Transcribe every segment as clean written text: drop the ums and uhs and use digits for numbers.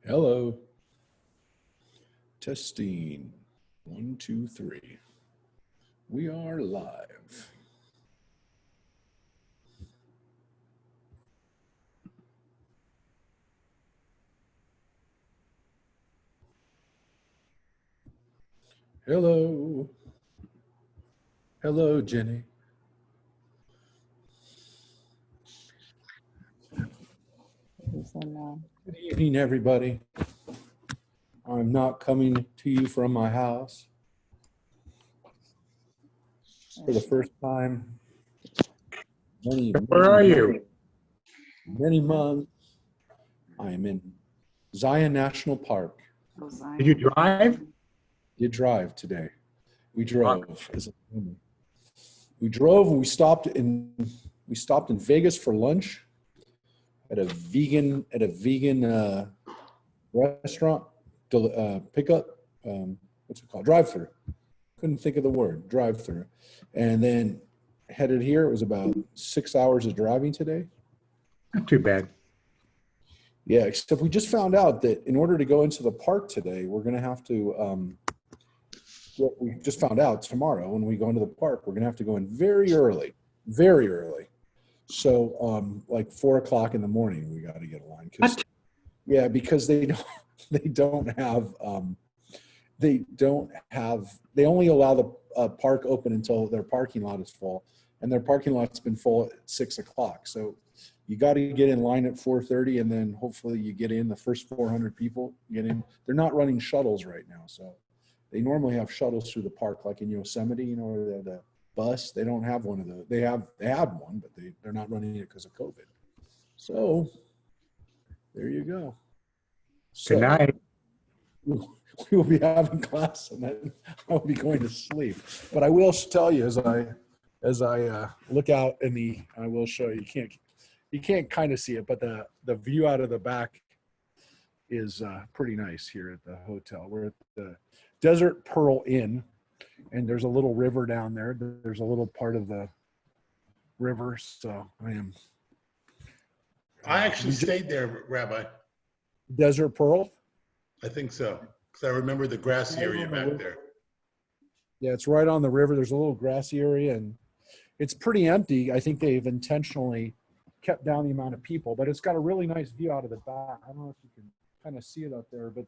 Hello. Testing. 1, 2, 3. We are live. Hello. Hello, Jenny. Good evening, everybody. I'm not coming to you from my house. For the first time, Where are you? many months, I am in Zion National Park. Did you drive? Did drive today. We drove as a family. We drove. We stopped in Vegas for lunch at a vegan restaurant pickup. What's it called? Drive-through. Couldn't think of the word. Drive-through, and then headed here. It was about 6 hours of driving today. Not too bad. Yeah, except we just found out that in order to go into the park today, we're going to have to. What we just found out tomorrow when we go into the park, we're going to have to go in very early. So, like 4 o'clock in the morning, we got to get a line. Yeah, because they only allow the park open until their parking lot is full, and their parking lot's been full at 6 o'clock. So you got to get in line at 4:30, and then hopefully you get in. The first 400 people get in. They're not running shuttles right now, so they normally have shuttles through the park, like in Yosemite, where they have the bus. They don't have one of those. They had one, but they're not running it because of COVID. So there you go. So, Good night. we will be having class, and then I'll be going to sleep. But I will tell you as I look out I will show you. You can't kind of see it, but the view out of the back is pretty nice here at the hotel. We're at the Desert Pearl Inn, and there's a little river down there. There's a little part of the river, so I actually stayed there, Rabbi. Desert Pearl? I think so, because I remember the grassy area back there. Yeah, it's right on the river. There's a little grassy area, and it's pretty empty. I think they've intentionally kept down the amount of people, but it's got a really nice view out of the back. I don't know if you can kind of see it up there, but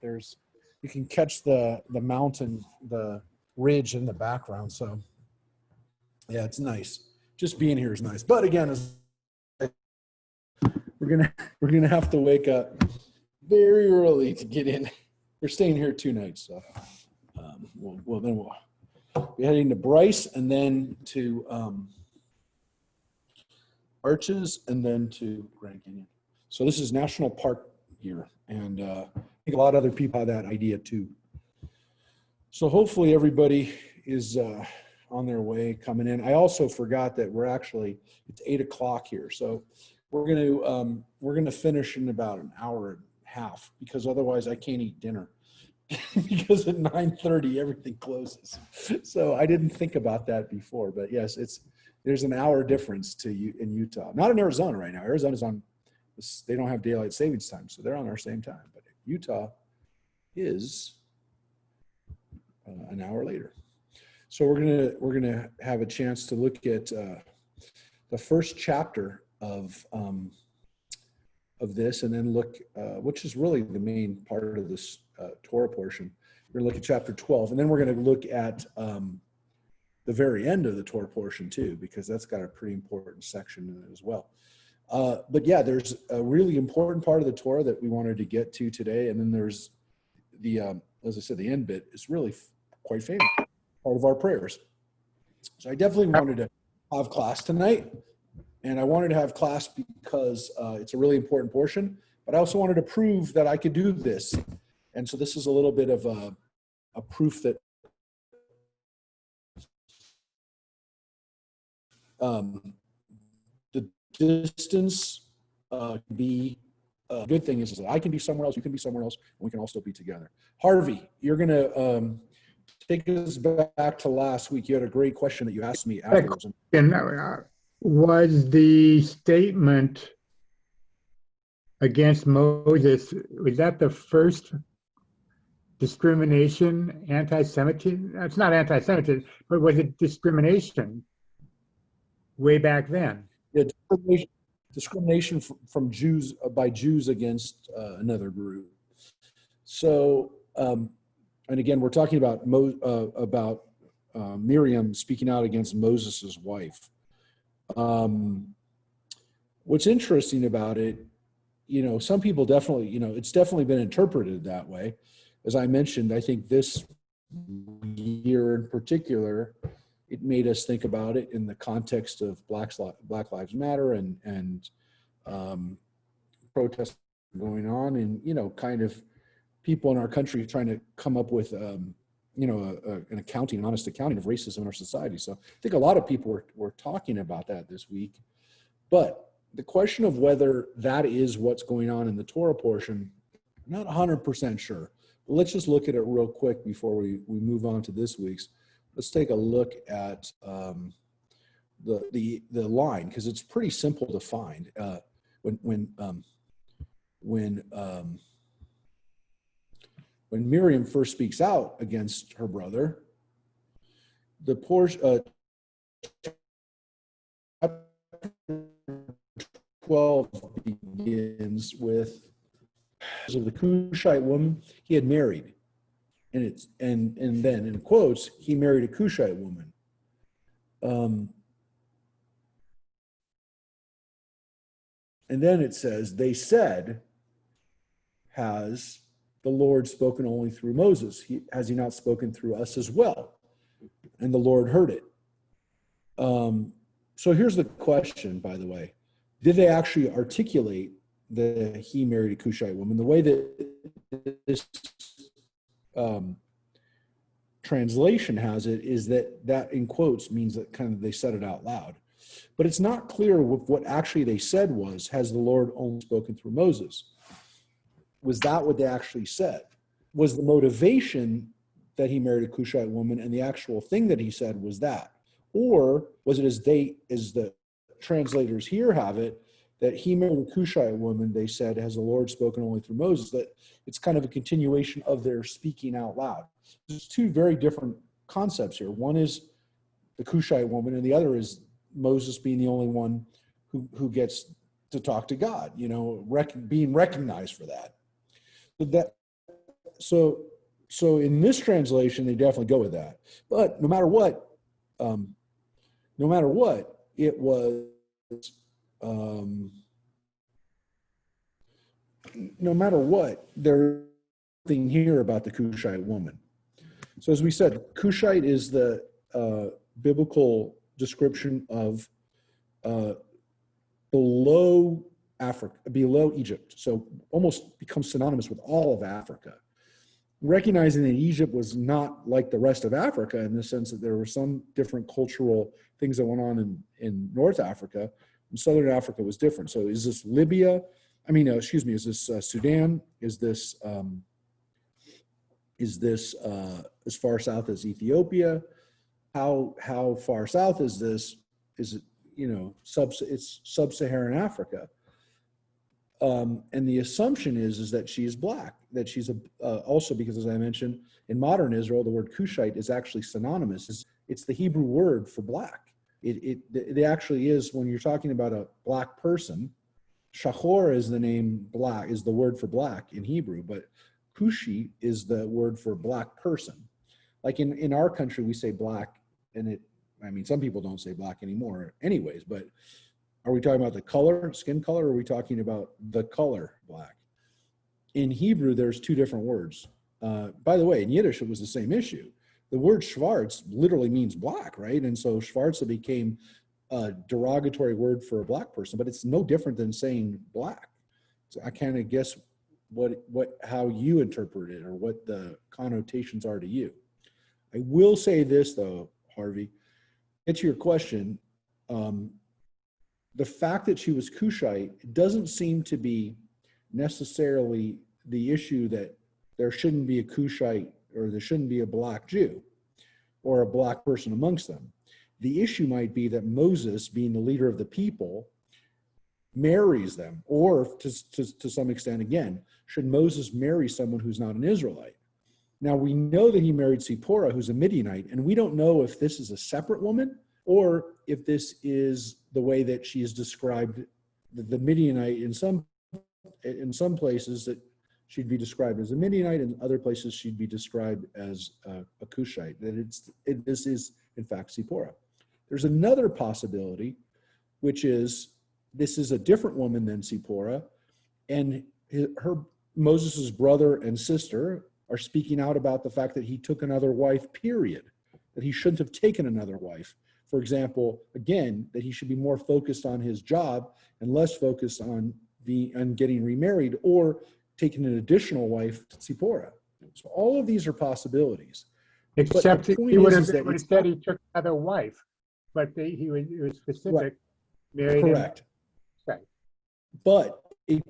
you can catch the mountain, the ridge in the background. So yeah, it's nice. Just being here is nice. But again, we're gonna have to wake up very early to get in. We're staying here 2 nights, so we'll be heading to Bryce, and then to Arches, and then to Grand Canyon. So this is National Park year, and I think a lot of other people have that idea too. So hopefully everybody is on their way coming in. I also forgot that it's 8 o'clock here, so we're gonna finish in about an hour and a half, because otherwise I can't eat dinner because at 9:30 everything closes. So I didn't think about that before, but yes, there's an hour difference to you in Utah. Not in Arizona right now. Arizona's on. They don't have daylight savings time, so they're on our same time. But Utah is an hour later. So we're gonna have a chance to look at the first chapter of this, and then look, which is really the main part of this Torah portion. We're gonna look at chapter 12, and then we're gonna look at the very end of the Torah portion too, because that's got a pretty important section in it as well. But yeah, there's a really important part of the Torah that we wanted to get to today, and then there's as I said, the end bit is really quite famous, part of our prayers. So I definitely wanted to have class tonight, and I wanted to have class because it's a really important portion, but I also wanted to prove that I could do this. And so this is a little bit of a proof that the distance can be a good thing. Is that I can be somewhere else, you can be somewhere else, and we can all still be together. Harvey, you're going to take us back to last week. You had a great question that you asked me afterwards. And was the statement against Moses, was that the first discrimination, anti-Semitism? It's not anti-Semitism, but was it discrimination way back then? Yeah, discrimination from Jews by Jews against another group. So, and again, we're talking about Miriam speaking out against Moses's wife. What's interesting about it, some people definitely, it's definitely been interpreted that way. As I mentioned, I think this year in particular, it made us think about it in the context of Black Lives Matter and protests going on, and kind of people in our country trying to come up with an honest accounting of racism in our society. So I think a lot of people were talking about that this week. But the question of whether that is what's going on in the Torah portion, I'm not 100% sure. But let's just look at it real quick before we move on to this week's. Let's take a look at the line, because it's pretty simple to find. When Miriam first speaks out against her brother, the portion 12 begins with of the Cushite woman he had married. And then in quotes, he married a Cushite woman. And then it says, they said, has the Lord spoken only through Moses? Has he not spoken through us as well? And the Lord heard it. So here's the question, by the way. Did they actually articulate that he married a Cushite woman? The way that this translation has it is that in quotes means that kind of they said it out loud. But it's not clear what actually they said was, has the Lord only spoken through Moses? Was that what they actually said? Was the motivation that he married a Cushite woman and the actual thing that he said was that? Or was it as the translators here have it, that he married a Cushite woman, they said, has the Lord spoken only through Moses? That it's kind of a continuation of their speaking out loud. There's two very different concepts here. One is the Cushite woman, and the other is Moses being the only one who gets to talk to God, being recognized for that. So in this translation, they definitely go with that. But no matter what, it was, no matter what, there's nothing here about the Cushite woman. So as we said, Cushite is the biblical description of below Africa, below Egypt. So almost becomes synonymous with all of Africa. Recognizing that Egypt was not like the rest of Africa in the sense that there were some different cultural things that went on in North Africa, and Southern Africa was different. So is this Libya? Is this Sudan? Is this as far south as Ethiopia? How far south is this? Is it, it's sub-Saharan Africa? And the assumption is that she is black, that she's also, because as I mentioned, in modern Israel, the word Cushite is actually synonymous. It's the Hebrew word for black. It actually is, when you're talking about a black person, Shachor is the word for black in Hebrew, but Cushi is the word for black person. Like in our country, we say black, and some people don't say black anymore anyways, but are we talking about the color, skin color, or are we talking about the color black? In Hebrew, there's two different words. By the way, in Yiddish, it was the same issue. The word Schwarz literally means black, right? And so Schwarze became a derogatory word for a black person, but it's no different than saying black. So I kind of guess how you interpret it or what the connotations are to you. I will say this though, Harvey, to your question, the fact that she was Cushite doesn't seem to be necessarily the issue that there shouldn't be a Cushite or there shouldn't be a black Jew or a black person amongst them. The issue might be that Moses, being the leader of the people, marries them, or to some extent, again, should Moses marry someone who's not an Israelite? Now, we know that he married Zipporah, who's a Midianite, and we don't know if this is a separate woman or if this is the way that she is described, the Midianite. In some places that she'd be described as a Midianite, and other places she'd be described as a Cushite, that this is, in fact, Zipporah. There's another possibility, which is this is a different woman than Zipporah, and Moses' brother and sister are speaking out about the fact that he took another wife, period, that he shouldn't have taken another wife. For example, again, that he should be more focused on his job and less focused on getting remarried or taking an additional wife, Zipporah. So all of these are possibilities. Except the point he would have is that it's said he took another wife, but he was specific. Right. Married. Correct. Right. But it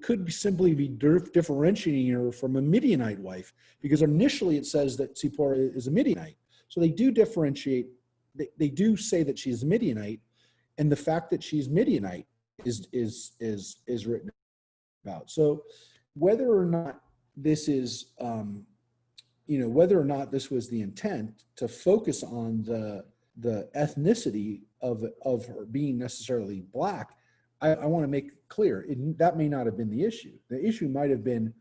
could simply be differentiating her from a Midianite wife, because initially it says that Zipporah is a Midianite. So they do differentiate. They do say that she's a Midianite, and the fact that she's Midianite is written about. So whether or not this is, whether or not this was the intent to focus on the ethnicity of her being necessarily black, I want to make clear that may not have been the issue. The issue might have been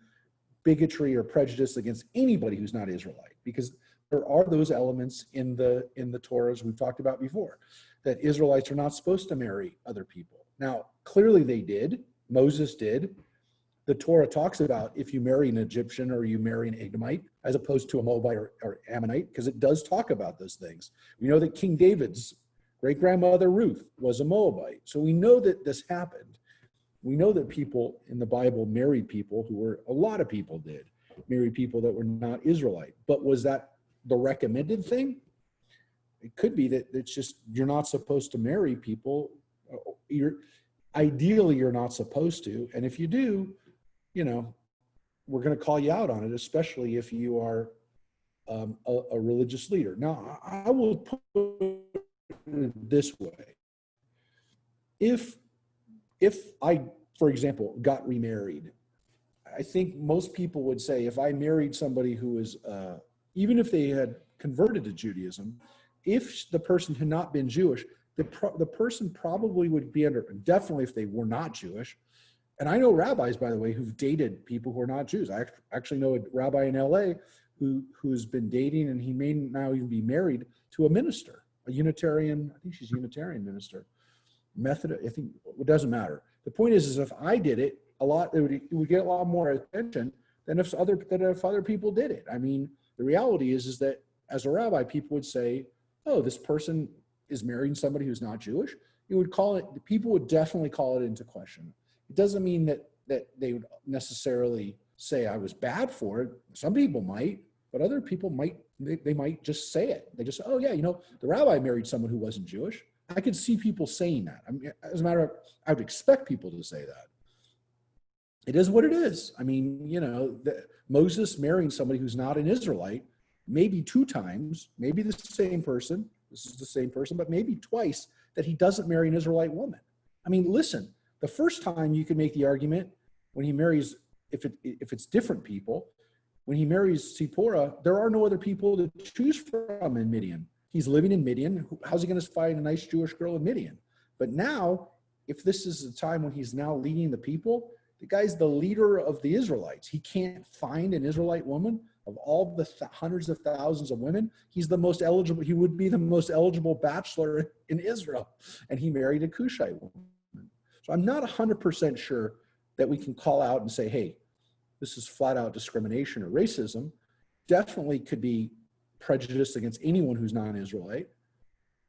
bigotry or prejudice against anybody who's not Israelite, because there are those elements in the Torahs we've talked about before, that Israelites are not supposed to marry other people. Now, clearly they did. Moses did. The Torah talks about if you marry an Egyptian or you marry an Edomite, as opposed to a Moabite or Ammonite, because it does talk about those things. We know that King David's great-grandmother Ruth was a Moabite. So we know that this happened. We know that people in the Bible married people a lot of people did, married people that were not Israelite. But was that the recommended thing? It could be that it's just you're not supposed to marry people. Ideally, you're not supposed to. And if you do, we're going to call you out on it, especially if you are a religious leader. Now, I will put it this way. If I, for example, got remarried, I think most people would say if I married somebody who was, even if they had converted to Judaism, if the person had not been Jewish, the person probably would be definitely if they were not Jewish. And I know rabbis, by the way, who've dated people who are not Jews. I actually know a rabbi in LA who's been dating, and he may now even be married to a minister, a Unitarian, I think she's a Unitarian minister. Methodist, I think, it doesn't matter. The point is if I did it, it would get a lot more attention than if other people did it. I mean, the reality is that as a rabbi, people would say, oh, this person is marrying somebody who's not Jewish. People would definitely call it into question. It doesn't mean that they would necessarily say I was bad for it. Some people might, but other people might, they might just say it. They just say, oh yeah, the rabbi married someone who wasn't Jewish. I could see people saying that. I mean, as a matter of, I would expect people to say that. It is what it is. I mean, Moses marrying somebody who's not an Israelite, maybe 2 times, maybe the same person, this is the same person, but maybe twice that he doesn't marry an Israelite woman. I mean, listen, the first time you can make the argument when he marries, if it's different people, when he marries Zipporah, there are no other people to choose from in Midian. He's living in Midian. How's he going to find a nice Jewish girl in Midian? But now, if this is the time when he's now leading the people, the guy's the leader of the Israelites. He can't find an Israelite woman of all the hundreds of thousands of women. He's the most eligible. He would be the most eligible bachelor in Israel. And he married a Cushite woman. So I'm not 100% sure that we can call out and say, hey, this is flat out discrimination or racism. Definitely could be prejudice against anyone who's non-Israelite.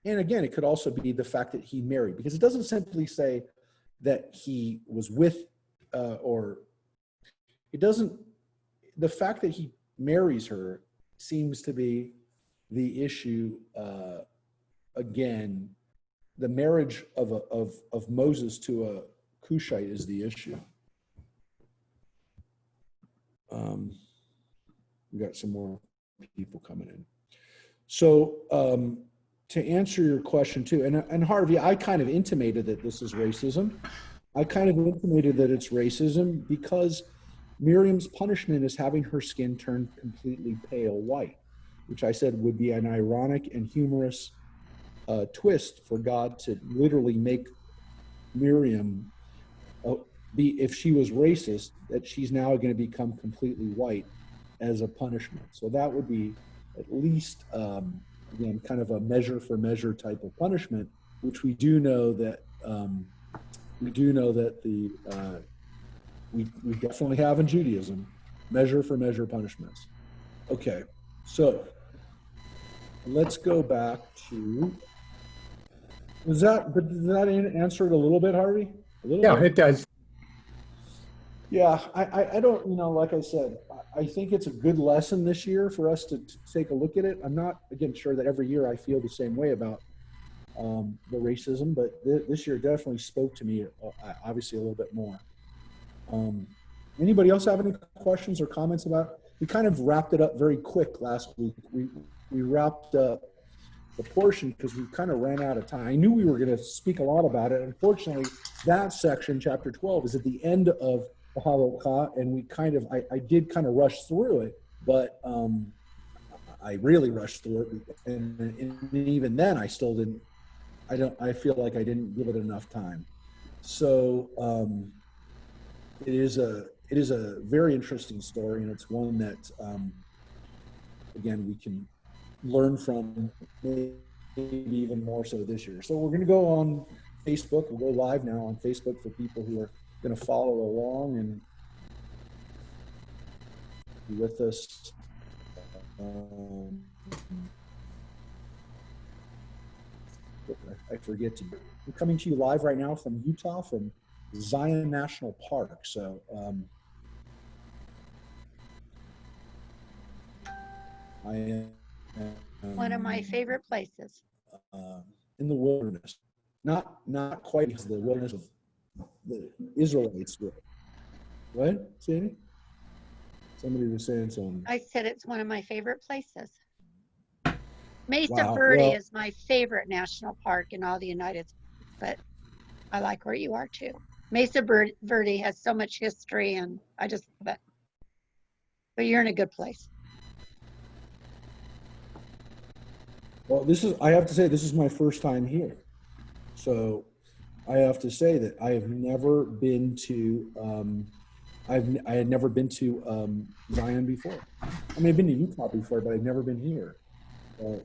And again, it could also be the fact that he married, because it doesn't simply say that he was with, the fact that he marries her seems to be the issue. Again, the marriage of Moses to a Cushite is the issue. We got some more people coming in. So to answer your question too, and Harvey, I kind of intimated that this is racism. I kind of intimated that it's racism because Miriam's punishment is having her skin turned completely pale white, which I said would be an ironic and humorous twist for God to literally make Miriam be, if she was racist, that she's now going to become completely white as a punishment. So that would be at least, again, kind of a measure for measure type of punishment, which we do know that we definitely have in Judaism, measure for measure punishments. Okay, so let's go back to, did that answer it a little bit, Harvey? A little Yeah, bit? it does. Yeah, I don't, like I said, I think it's a good lesson this year for us to take a look at it. I'm not, again, sure that every year I feel the same way about the racism, but this year definitely spoke to me, obviously, a little bit more. Anybody else have any questions or comments about it? We kind of wrapped it up very quick last week. We wrapped up the portion because we kind of ran out of time. I knew we were going to speak a lot about it. Unfortunately, that section, chapter 12, is at the end of the Halacha, and we kind of, I did kind of rush through it, but I really rushed through it, and even then, I still didn't. I feel like I didn't give it enough time. So it is a very interesting story, and it's one that again we can learn from, maybe even more so this year. So we're going to go on Facebook. We'll go live now on Facebook for people who are going to follow along and be with us. I forget to. I'm coming to you live right now from Utah, from Zion National Park. So I am One of my favorite places. In the wilderness, not quite as the wilderness of the Israelites were. What, Sandy? Somebody was saying something. I said it's one of my favorite places. Mesa Wow, Verde well- is my favorite national park in all the United States, but I like where you are too. Mesa Verde has so much history, and I just love it. But you're in a good place. Well, I have to say, this is my first time here. So I have to say that I have never been to, I had never been to Zion before. I mean, I've been to Utah before, but I've never been here. We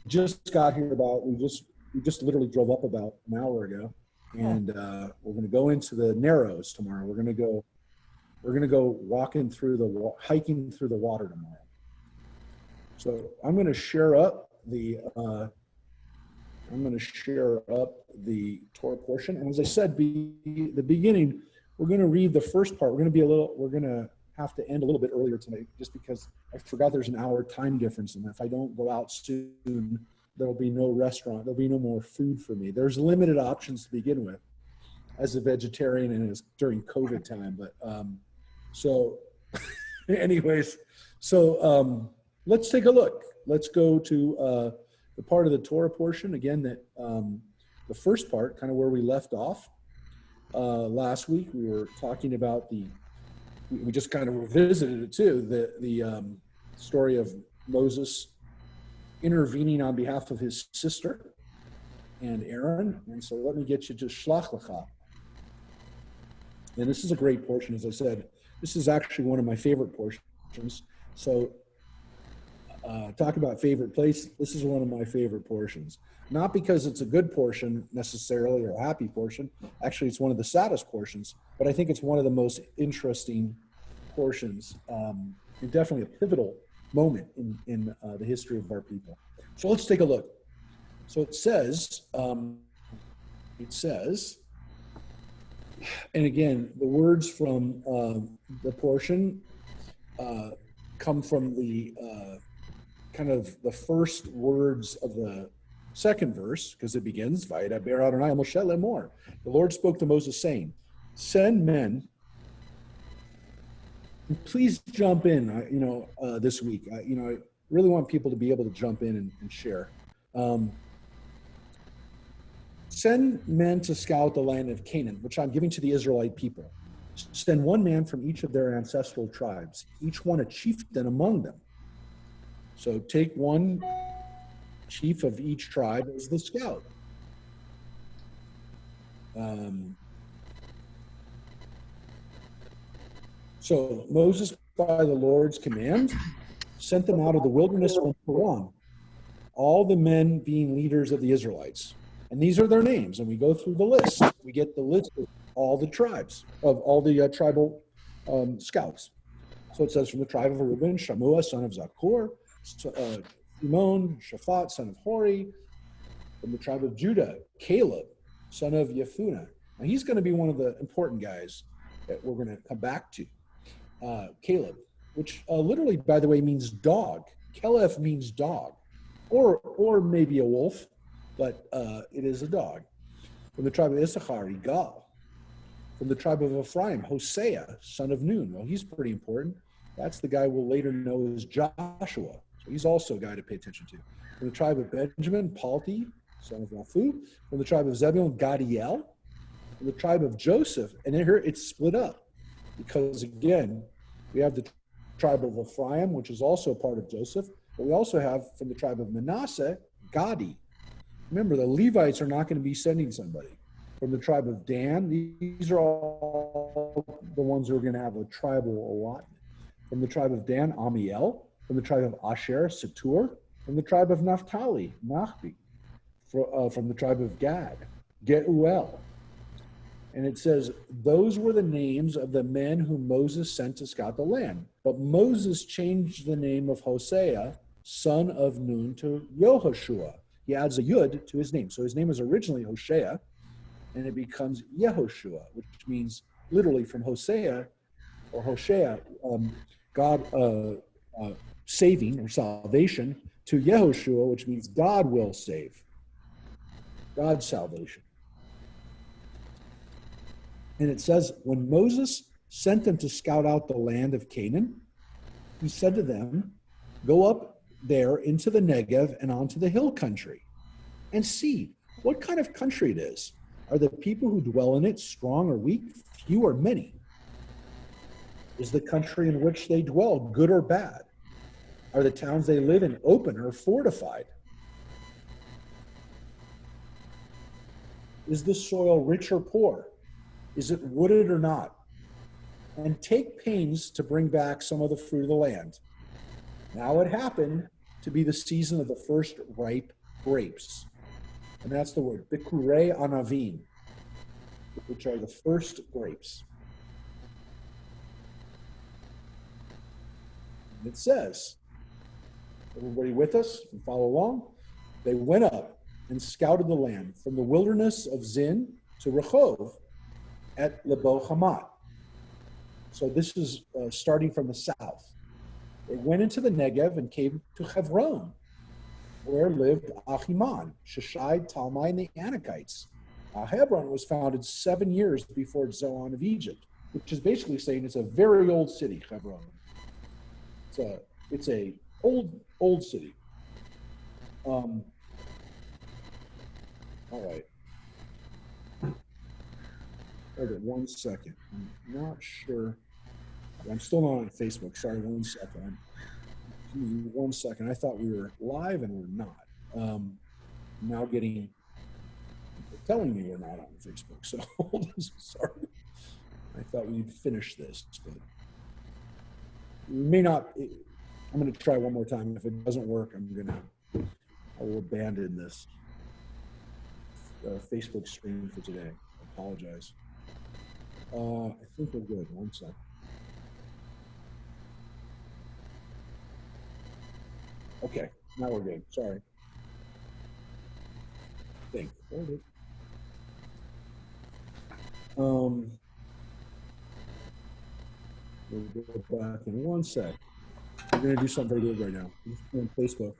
just got here we just literally drove up about an hour ago, and we're going to go into the Narrows tomorrow. We're going to go hiking through the water tomorrow. So I'm going to share up the Torah portion. And as I said, the beginning, we're going to read the first part. We're going to have to end a little bit earlier tonight, just because I forgot there's an hour time difference. And if I don't go out soon, there'll be no restaurant. There'll be no more food for me. There's limited options to begin with as a vegetarian, and it's during COVID time. But so anyways, let's take a look. Let's go to the part of the Torah portion again, that the first part, kind of where we left off last week. We were talking about we just kind of revisited it too, the story of Moses intervening on behalf of his sister and Aaron. And so let me get you to Shelach Lecha. And this is a great portion, as I said. This is actually one of my favorite portions. So talk about favorite place. This is one of my favorite portions. Not because it's a good portion necessarily, or a happy portion. Actually, it's one of the saddest portions, but I think it's one of the most interesting portions, and definitely a pivotal moment in the history of our people. So let's take a look. So it says, and again, the words from the portion come from the kind of the first words of the second verse, because it begins, "Vayidaber Adonai el Moshe lemor." The Lord spoke to Moses, saying, "Send men please jump in, this week. I really want people to be able to jump in and share. Send men to scout the land of Canaan, which I'm giving to the Israelite people. Send one man from each of their ancestral tribes, each one a chieftain among them. So take one chief of each tribe as the scout. So Moses, by the Lord's command, sent them out of the wilderness from Paran, all the men being leaders of the Israelites. And these are their names. And we go through the list. We get the list of all the tribes, of all the tribal scouts. So it says from the tribe of Reuben, Shammua, son of Zakur, Shimon, Shaphat, son of Hori. From the tribe of Judah, Caleb, son of Yefuneh. Now he's going to be one of the important guys that we're going to come back to. Caleb, which literally, by the way, means dog. Kelef means dog, or maybe a wolf, but it is a dog. From the tribe of Issachar, Igal. From the tribe of Ephraim, Hosea, son of Nun. Well, he's pretty important. That's the guy we'll later know as Joshua. So he's also a guy to pay attention to. From the tribe of Benjamin, Palti, son of Raphu. From the tribe of Zebulun, Gadiel. From the tribe of Joseph. And then here it's split up. Because again, we have the tribe of Ephraim, which is also part of Joseph. But we also have from the tribe of Manasseh, Gadi. Remember, the Levites are not going to be sending somebody. From the tribe of Dan, these are all the ones who are going to have a tribal allotment. From the tribe of Dan, Amiel. From the tribe of Asher, Satur. From the tribe of Naphtali, Nachbi. From the tribe of Gad, Geuel. And it says, those were the names of the men whom Moses sent to scout the land. But Moses changed the name of Hosea, son of Nun, to Yehoshua. He adds a yud to his name. So his name was originally Hoshea, and it becomes Yehoshua, which means literally from Hosea or Hoshea, God saving or salvation, to Yehoshua, which means God will save. God's salvation. And it says, when Moses sent them to scout out the land of Canaan, he said to them, go up there into the Negev and onto the hill country and see what kind of country it is. Are the people who dwell in it strong or weak, few or many? Is the country in which they dwell good or bad? Are the towns they live in open or fortified? Is the soil rich or poor? Is it wooded or not? And take pains to bring back some of the fruit of the land. Now it happened to be the season of the first ripe grapes. And that's the word, Bikurei Anavim, which are the first grapes. And it says, everybody with us, can follow along? They went up and scouted the land from the wilderness of Zin to Rehov at Lebo Hamat. So this is starting from the south. They went into the Negev and came to Hebron, where lived Ahiman, Sheshai, Talmai, and the Anakites. Hebron was founded 7 years before Zoan of Egypt, which is basically saying it's a very old city, Hebron. It's a old city. All right. Hold it 1 second. I'm not sure. I'm still not on Facebook. Sorry, 1 second. Give me 1 second. I thought we were live and we're not. I'm now getting telling me we're not on Facebook. So hold on. Sorry. I thought we'd finish this, but we may not. I'm going to try one more time. If it doesn't work, I will abandon this Facebook stream for today. I apologize. I think we're good. 1 second. Okay, now we're good. Sorry. Think. Hold it. We'll go back in 1 sec. We're going to do something very good right now. On Facebook.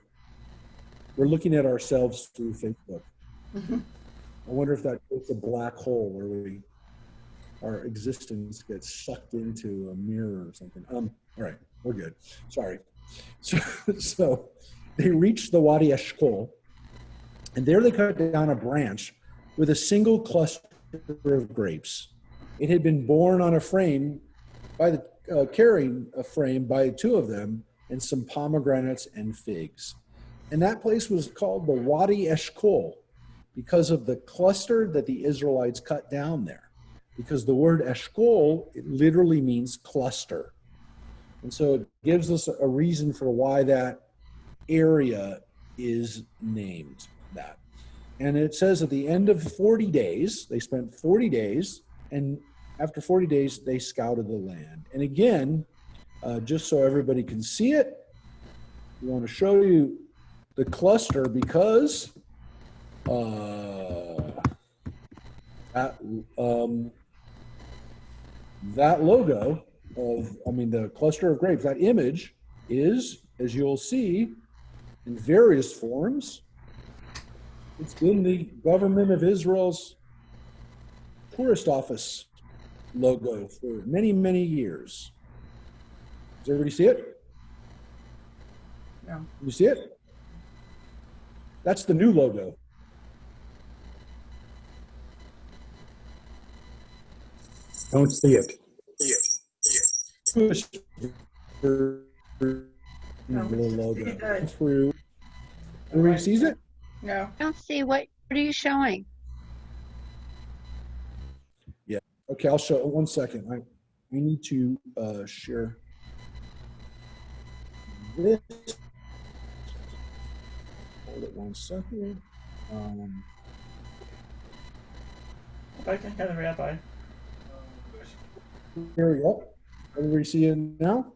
We're looking at ourselves through Facebook. I wonder if that creates a black hole where we our existence gets sucked into a mirror or something. All right, we're good. Sorry. So they reached the Wadi Eshkol, and there they cut down a branch with a single cluster of grapes. It had been borne on a frame by the carrying a frame by two of them, and some pomegranates and figs. And that place was called the Wadi Eshkol because of the cluster that the Israelites cut down there. Because the word Eshkol, it literally means cluster. And so it gives us a reason for why that area is named that. And it says at the end of 40 days, they spent 40 days, and after 40 days, they scouted the land. And again, just so everybody can see it, we want to show you the cluster because that logo the cluster of grapes, that image is, as you'll see, in various forms. It's been the government of Israel's tourist office logo for many, many years. Does everybody see it? No. You see it? That's the new logo. Don't see it. Jewish No, we just logo see the- through. Everybody sees it? No. I don't see what are you showing? Okay, I'll show. One second. We need to share this. Hold it 1 second. I can hear the rabbi. Here we go. Everybody see it now?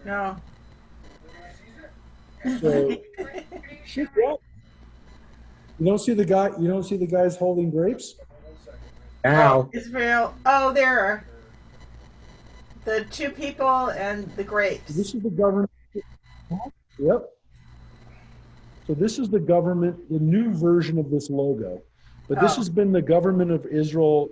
No. So, shit, yeah. You don't see the guy. You don't see the guys holding grapes. Now, Israel. Oh, there are the two people and the grapes. This is the government. Yep. So this is the government, the new version of this logo. But this Oh. has been the government of Israel.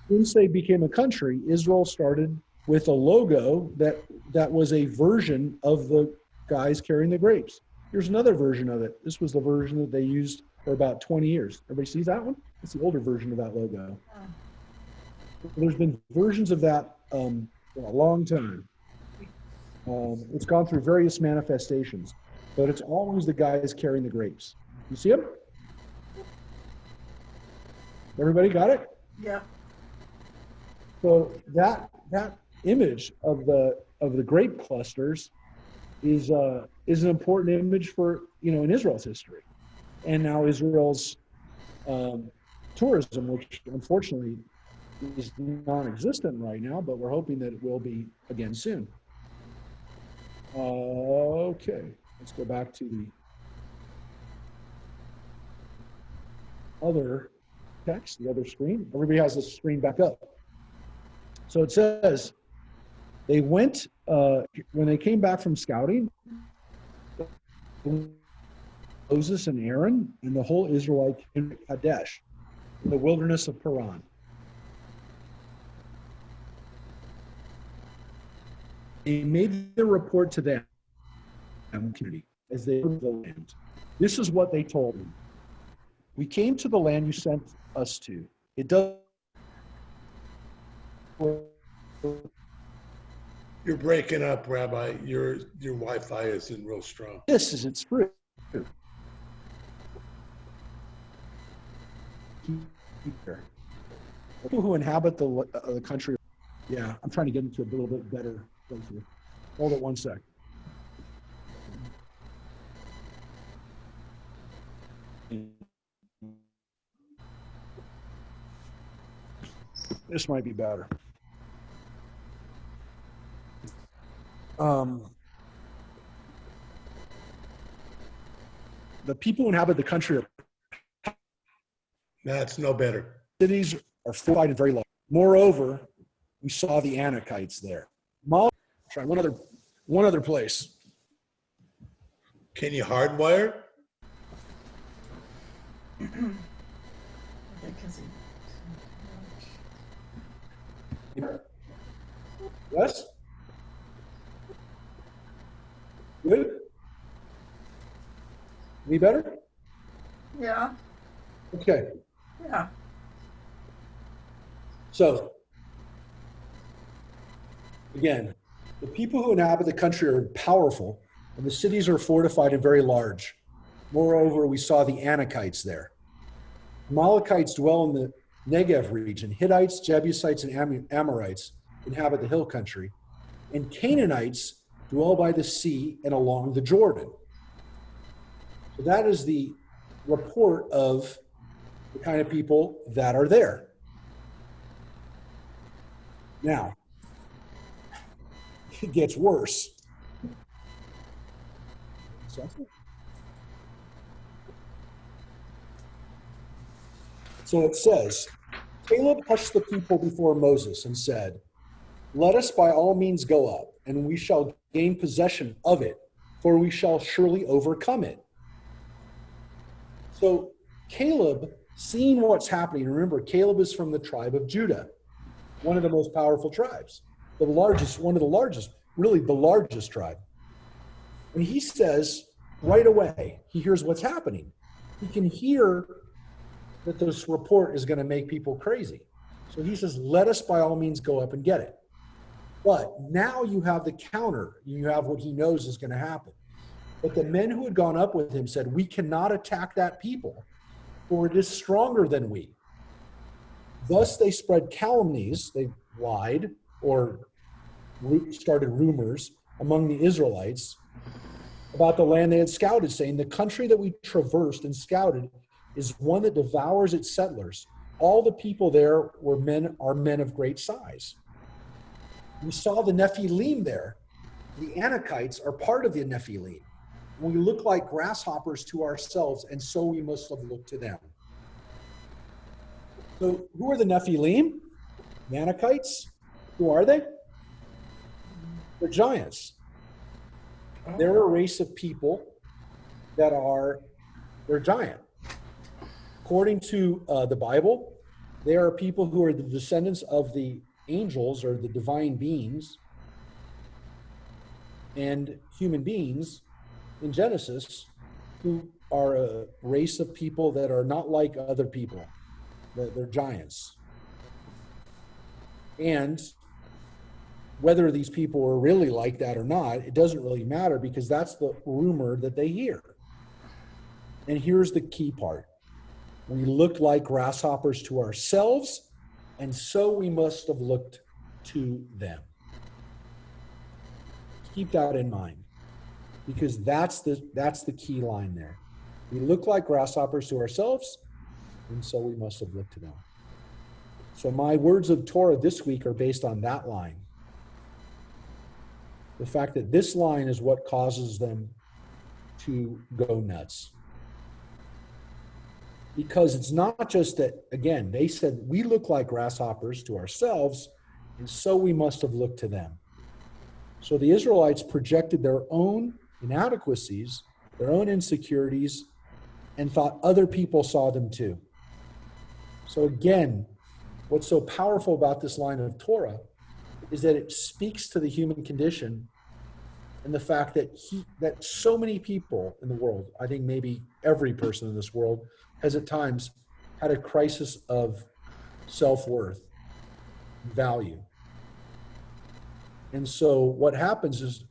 Once they became a country, Israel started with a logo that was a version of the guys carrying the grapes. Here's another version of it. This was the version that they used for about 20 years. Everybody sees that one? It's the older version of that logo. There's been versions of that for a long time. It's gone through various manifestations, but it's always the guys carrying the grapes. You see them? Everybody got it? Yep. So that image of the grape clusters is an important image for in Israel's history, and now Israel's tourism, which unfortunately is non-existent right now, but we're hoping that it will be again soon. Okay, let's go back to the other text, the other screen. Everybody has this screen back up. So it says, they went, when they came back from scouting, Moses and Aaron and the whole Israelite community at Kadesh, in the wilderness of Paran. They made the report to them community as they moved the land. This is what they told him. We came to the land you sent us to. It does. You're breaking up, Rabbi. Your Wi-Fi isn't real strong. This is its fruit. People who inhabit the country. Yeah, I'm trying to get into a little bit better place here. Hold it 1 sec. This might be better. The people who inhabit the country That's no better. cities are fortified and very large. Moreover, we saw the Anakites there. Try one other place. Can you hardwire? Yes? Good? Any better? Yeah. Okay. Yeah. So, again, the people who inhabit the country are powerful, and the cities are fortified and very large. Moreover, we saw the Anakites there. Amalekites dwell in the Negev region. Hittites, Jebusites, and Amorites inhabit the hill country. And Canaanites dwell by the sea and along the Jordan. So that is the report of the kind of people that are there. Now, it gets worse. So it says, Caleb hushed the people before Moses and said, let us by all means go up, and we shall gain possession of it, for we shall surely overcome it. So Caleb, seeing what's happening, remember, Caleb is from the tribe of Judah, one of the most powerful tribes, the largest, one of the largest, really the largest tribe. And he says right away, he hears what's happening. He can hear that this report is going to make people crazy. So he says, let us by all means go up and get it. But now you have the counter. You have what he knows is going to happen. But the men who had gone up with him said, we cannot attack that people, for it is stronger than we. Thus they spread calumnies, they lied, or started rumors among the Israelites about the land they had scouted, saying, the country that we traversed and scouted is one that devours its settlers. All the people there are men of great size. We saw the Nephilim there. The Anakites are part of the Nephilim. We look like grasshoppers to ourselves, and so we must have looked to them. So who are the Nephilim? The Anakites? Who are they? They're giants. They're a race of people they're giant. According to the Bible, they are people who are the descendants of the angels or the divine beings and human beings in Genesis, who are a race of people that are not like other people. They're giants. And whether these people are really like that or not, it doesn't really matter, because that's the rumor that they hear. And here's the key part. We looked like grasshoppers to ourselves, and so we must have looked to them. Keep that in mind, because that's the key line there. We look like grasshoppers to ourselves, and so we must have looked to them. So my words of Torah this week are based on that line. The fact that this line is what causes them to go nuts. Because it's not just that, again, they said, we look like grasshoppers to ourselves, and so we must have looked to them. So the Israelites projected their own inadequacies, their own insecurities, and thought other people saw them too. So again, what's so powerful about this line of Torah is that it speaks to the human condition and the fact that so many people in the world, I think maybe every person in this world, has at times had a crisis of self-worth, value. And so what happens is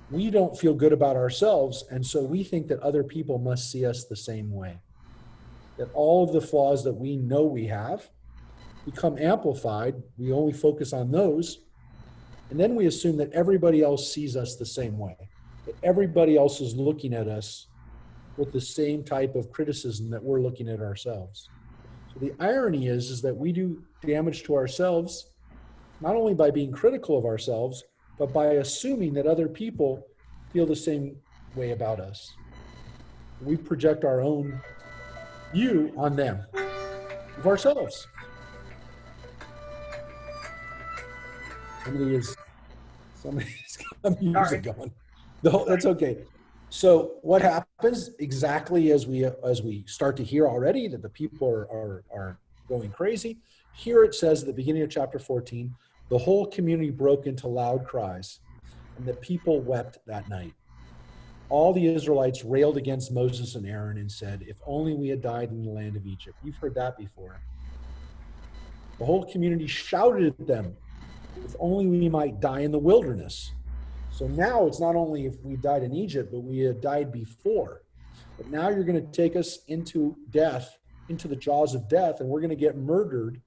we don't feel good about ourselves, and so we think that other people must see us the same way. That all of the flaws that we know we have become amplified. We only focus on those, and then we assume that everybody else sees us the same way, that everybody else is looking at us with the same type of criticism that we're looking at ourselves. So the irony is that we do damage to ourselves, not only by being critical of ourselves, but by assuming that other people feel the same way about us. We project our own view on them, of ourselves. Somebody's got music going. That's okay. So what happens exactly as we start to hear already that the people are going crazy? Here it says at the beginning of chapter 14, The whole community broke into loud cries, and the people wept that night. All the Israelites railed against Moses and Aaron and said, "If only we had died in the land of Egypt." You've heard that before. The whole community shouted at them, "If only we might die in the wilderness." So now it's not only if we died in Egypt, but we had died before. But now you're going to take us into death, into the jaws of death, and we're going to get murdered,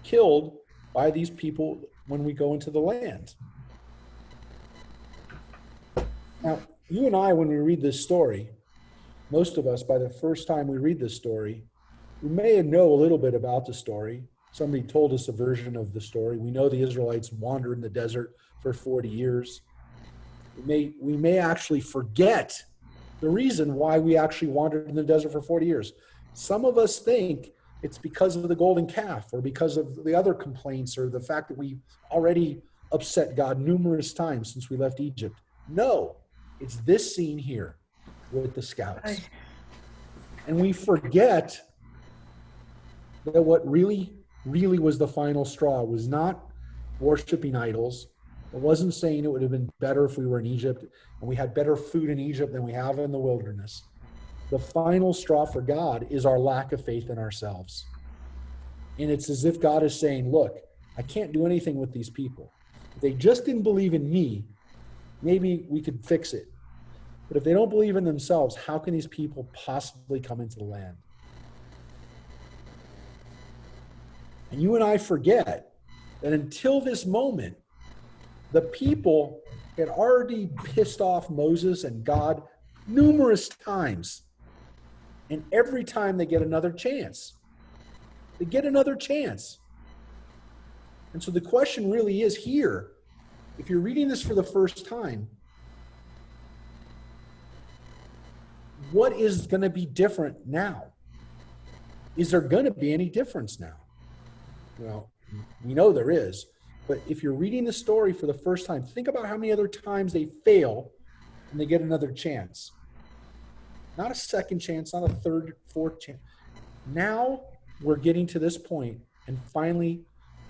killed by these people when we go into the land. Now, you and I, when we read this story, most of us, by the first time we read this story, we may know a little bit about the story. Somebody told us a version of the story. We know the Israelites wandered in the desert for 40 years. We may actually forget the reason why we actually wandered in the desert for 40 years. Some of us think it's because of the golden calf or because of the other complaints or the fact that we already upset God numerous times since we left Egypt. No, it's this scene here with the scouts. And we forget that what really was the final straw was not worshiping idols. It wasn't saying it would have been better if we were in Egypt and we had better food in Egypt than we have in the wilderness. The final straw for God is our lack of faith in ourselves. And it's as if God is saying, look, I can't do anything with these people. If they just didn't believe in me, maybe we could fix it. But if they don't believe in themselves, how can these people possibly come into the land? And you and I forget that until this moment, the people had already pissed off Moses and God numerous times. And every time they get another chance. They get another chance. And so the question really is here, if you're reading this for the first time, what is going to be different now? Is there going to be any difference now? Well, we know there is. But if you're reading the story for the first time, think about how many other times they fail and they get another chance. Not a second chance, not a third, fourth chance. Now we're getting to this point, and finally,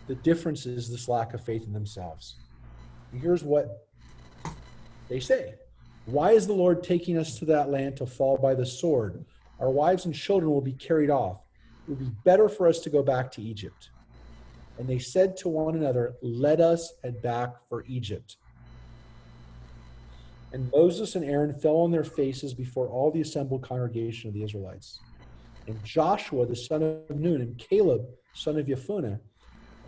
the difference is this lack of faith in themselves. And here's what they say. Why is the Lord taking us to that land to fall by the sword? Our wives and children will be carried off. It would be better for us to go back to Egypt. And they said to one another, let us head back for Egypt. And Moses and Aaron fell on their faces before all the assembled congregation of the Israelites. And Joshua, the son of Nun, and Caleb, son of Jephunneh,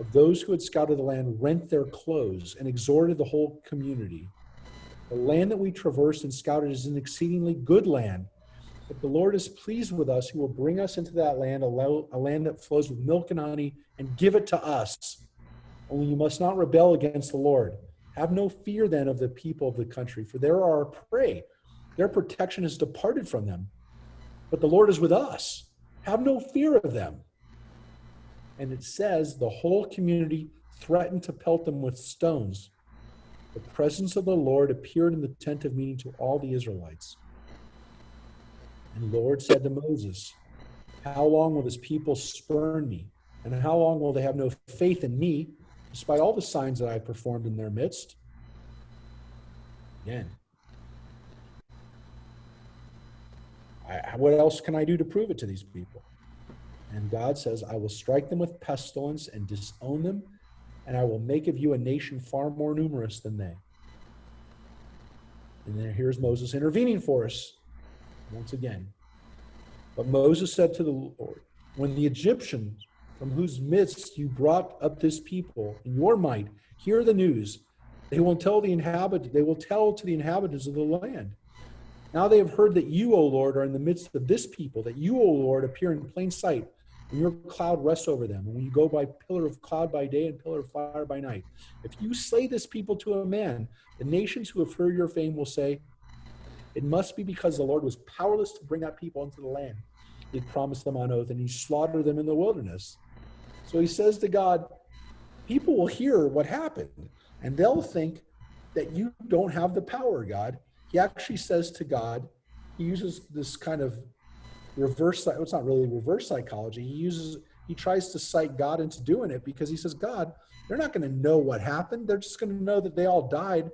of those who had scouted the land, rent their clothes and exhorted the whole community. The land that we traversed and scouted is an exceedingly good land. If the Lord is pleased with us, he will bring us into that land, a land that flows with milk and honey, and give it to us. Only you must not rebel against the Lord. Have no fear then of the people of the country, for they are our prey. Their protection has departed from them. But the Lord is with us. Have no fear of them. And it says the whole community threatened to pelt them with stones. The presence of the Lord appeared in the tent of meeting to all the Israelites. And the Lord said to Moses, how long will this people spurn me? And how long will they have no faith in me, despite all the signs that I performed in their midst? Again, what else can I do to prove it to these people? And God says, I will strike them with pestilence and disown them, and I will make of you a nation far more numerous than they. And then here's Moses intervening for us once again. But Moses said to the Lord, when the Egyptians from whose midst you brought up this people in your might hear the news, they will tell to the inhabitants of the land. Now they have heard that you, O Lord, are in the midst of this people, that you, O Lord, appear in plain sight, and your cloud rests over them, and when you go by pillar of cloud by day and pillar of fire by night. If you slay this people to a man, the nations who have heard your fame will say, it must be because the Lord was powerless to bring that people into the land. He had promised them on oath, and he slaughtered them in the wilderness. So he says to God, people will hear what happened, and they'll think that you don't have the power, God. He actually says to God, he uses this kind of reverse, it's not really reverse psychology. he tries to cite God into doing it because he says, God, they're not going to know what happened. They're just going to know that they all died.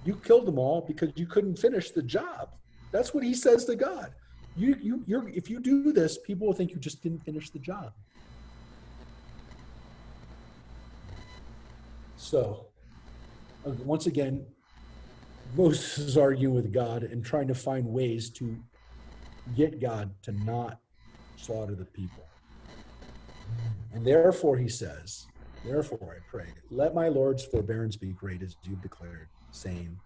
You killed them all because you couldn't finish the job. That's what he says to God. If you do this, people will think you just didn't finish the job. So, once again, Moses is arguing with God and trying to find ways to get God to not slaughter the people. And therefore, he says, therefore I pray, let my Lord's forbearance be great as you've declared, saying,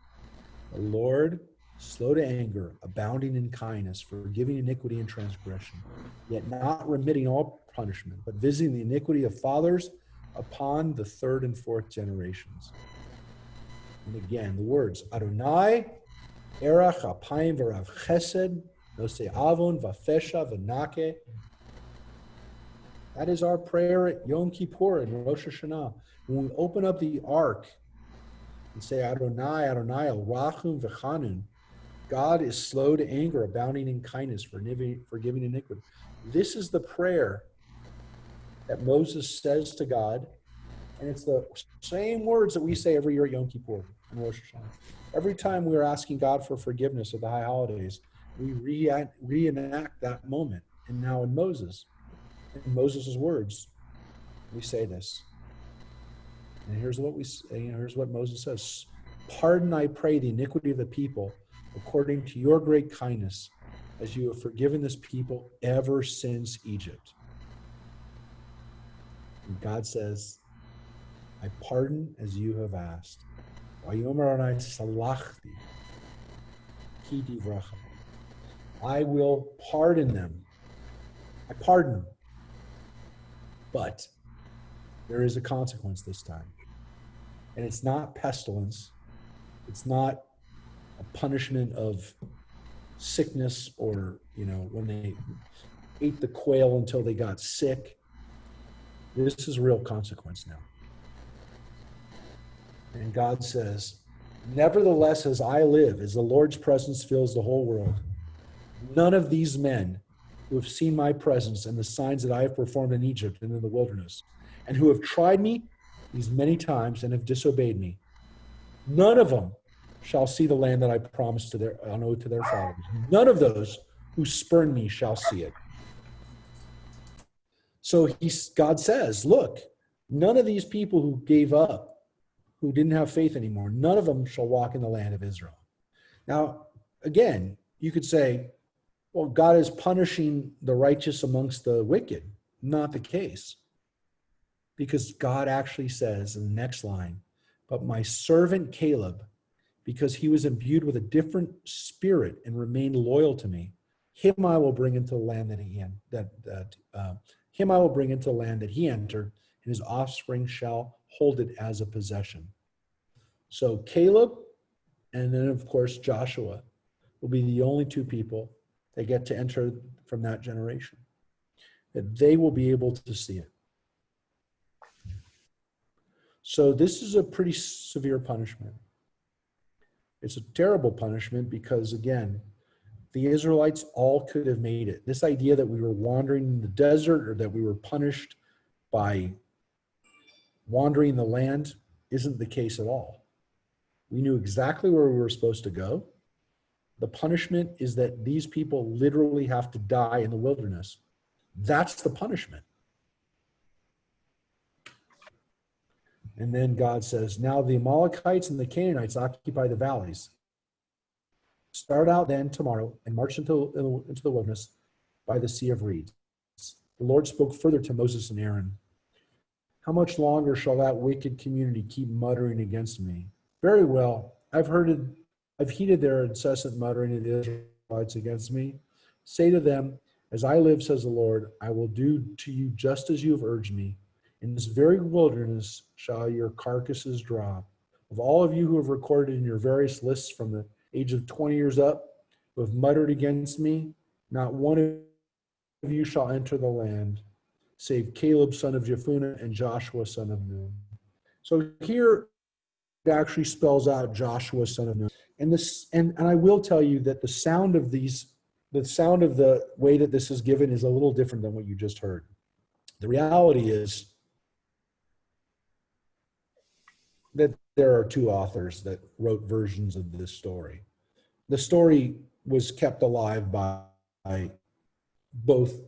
the Lord, slow to anger, abounding in kindness, forgiving iniquity and transgression, yet not remitting all punishment, but visiting the iniquity of fathers upon the third and fourth generations. And again, the words, Adonai, Erach, Apayim, V'rav Chesed, Nosei Avon, Vafesha, V'nake. That is our prayer at Yom Kippur and Rosh Hashanah. When we open up the ark and say, Adonai, Adonai, El Rachum V'chanun, God is slow to anger, abounding in kindness, forgiving iniquity. This is the prayer that Moses says to God, and it's the same words that we say every year at Yom Kippur and Rosh Hashanah. Every time we're asking God for forgiveness of the high holidays, we reenact that moment. And now in Moses' words, we say this. And here's what we say, here's what Moses says. Pardon, I pray, the iniquity of the people, according to your great kindness, as you have forgiven this people ever since Egypt. And God says, I pardon as you have asked. I will pardon them. I pardon. But there is a consequence this time. And it's not pestilence. It's not a punishment of sickness or, when they ate the quail until they got sick. This is a real consequence now. And God says, nevertheless, as I live, as the Lord's presence fills the whole world, none of these men who have seen my presence and the signs that I have performed in Egypt and in the wilderness, and who have tried me these many times and have disobeyed me, none of them shall see the land that I promised on oath to their fathers. None of those who spurn me shall see it. So God says, look, none of these people who gave up, who didn't have faith anymore, none of them shall walk in the land of Israel. Now, again, you could say, well, God is punishing the righteous amongst the wicked. Not the case. Because God actually says in the next line, but my servant Caleb, because he was imbued with a different spirit and remained loyal to me, him I will bring into the land that he entered, and his offspring shall hold it as a possession. So Caleb, and then of course Joshua, will be the only two people that get to enter from that generation, that they will be able to see it. So this is a pretty severe punishment. It's a terrible punishment because, again, the Israelites all could have made it. This idea that we were wandering in the desert or that we were punished by wandering the land isn't the case at all. We knew exactly where we were supposed to go. The punishment is that these people literally have to die in the wilderness. That's the punishment. And then God says, now the Amalekites and the Canaanites occupy the valleys. Start out then tomorrow and march into the wilderness by the Sea of Reeds. The Lord spoke further to Moses and Aaron. How much longer shall that wicked community keep muttering against me? Very well, I've heeded their incessant muttering of the Israelites against me. Say to them, as I live, says the Lord, I will do to you just as you have urged me. In this very wilderness shall your carcasses drop. Of all of you who have recorded in your various lists from the age of 20 years up, who have muttered against me, not one of you shall enter the land, save Caleb, son of Jephunneh, and Joshua, son of Nun. So here it actually spells out Joshua, son of Nun. And I will tell you that the sound of the way that this is given is a little different than what you just heard. The reality is that there are two authors that wrote versions of this story. The story was kept alive by both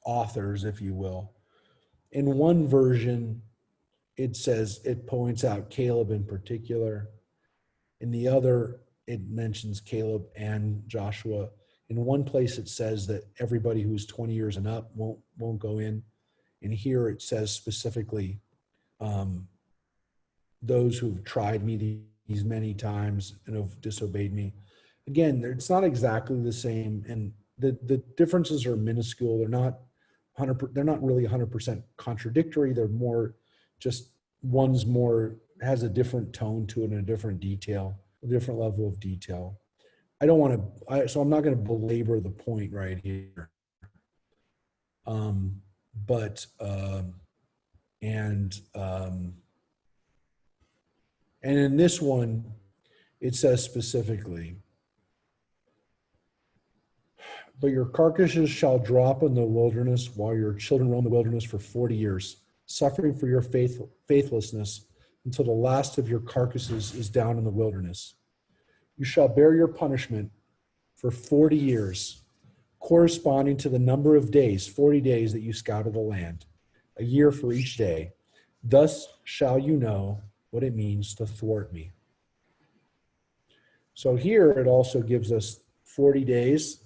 authors, if you will. In one version, it points out Caleb in particular. In the other, it mentions Caleb and Joshua. In one place, it says that everybody who's 20 years and up won't go in. And here it says specifically, those who've tried me these many times and have disobeyed me. Again, it's not exactly the same, and the differences are minuscule. They're not really 100% contradictory. They're more just one's more has a different tone to it and a different level of detail. So I'm not going to belabor the point right here. And in this one, it says specifically, but your carcasses shall drop in the wilderness while your children roam the wilderness for 40 years, suffering for your faithlessness until the last of your carcasses is down in the wilderness. You shall bear your punishment for 40 years, corresponding to the number of days, 40 days that you scouted the land, a year for each day. Thus shall you know what it means to thwart me. So here it also gives us 40 days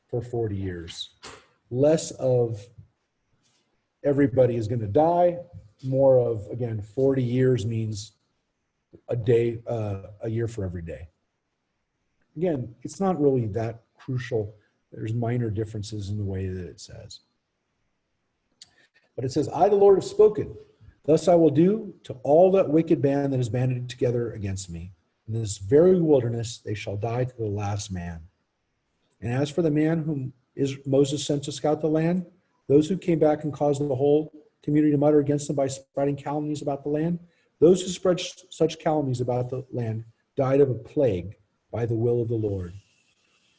for 40 years. Less of everybody is going to die, more of, again, 40 years means a day, a year for every day. Again, it's not really that crucial. There's minor differences in the way that it says. But it says, I, the Lord, have spoken. Thus I will do to all that wicked band that is banded together against me. In this very wilderness they shall die to the last man. And as for the man whom Moses sent to scout the land, those who came back and caused the whole community to mutter against them by spreading calumnies about the land, those who spread such calumnies about the land died of a plague by the will of the Lord.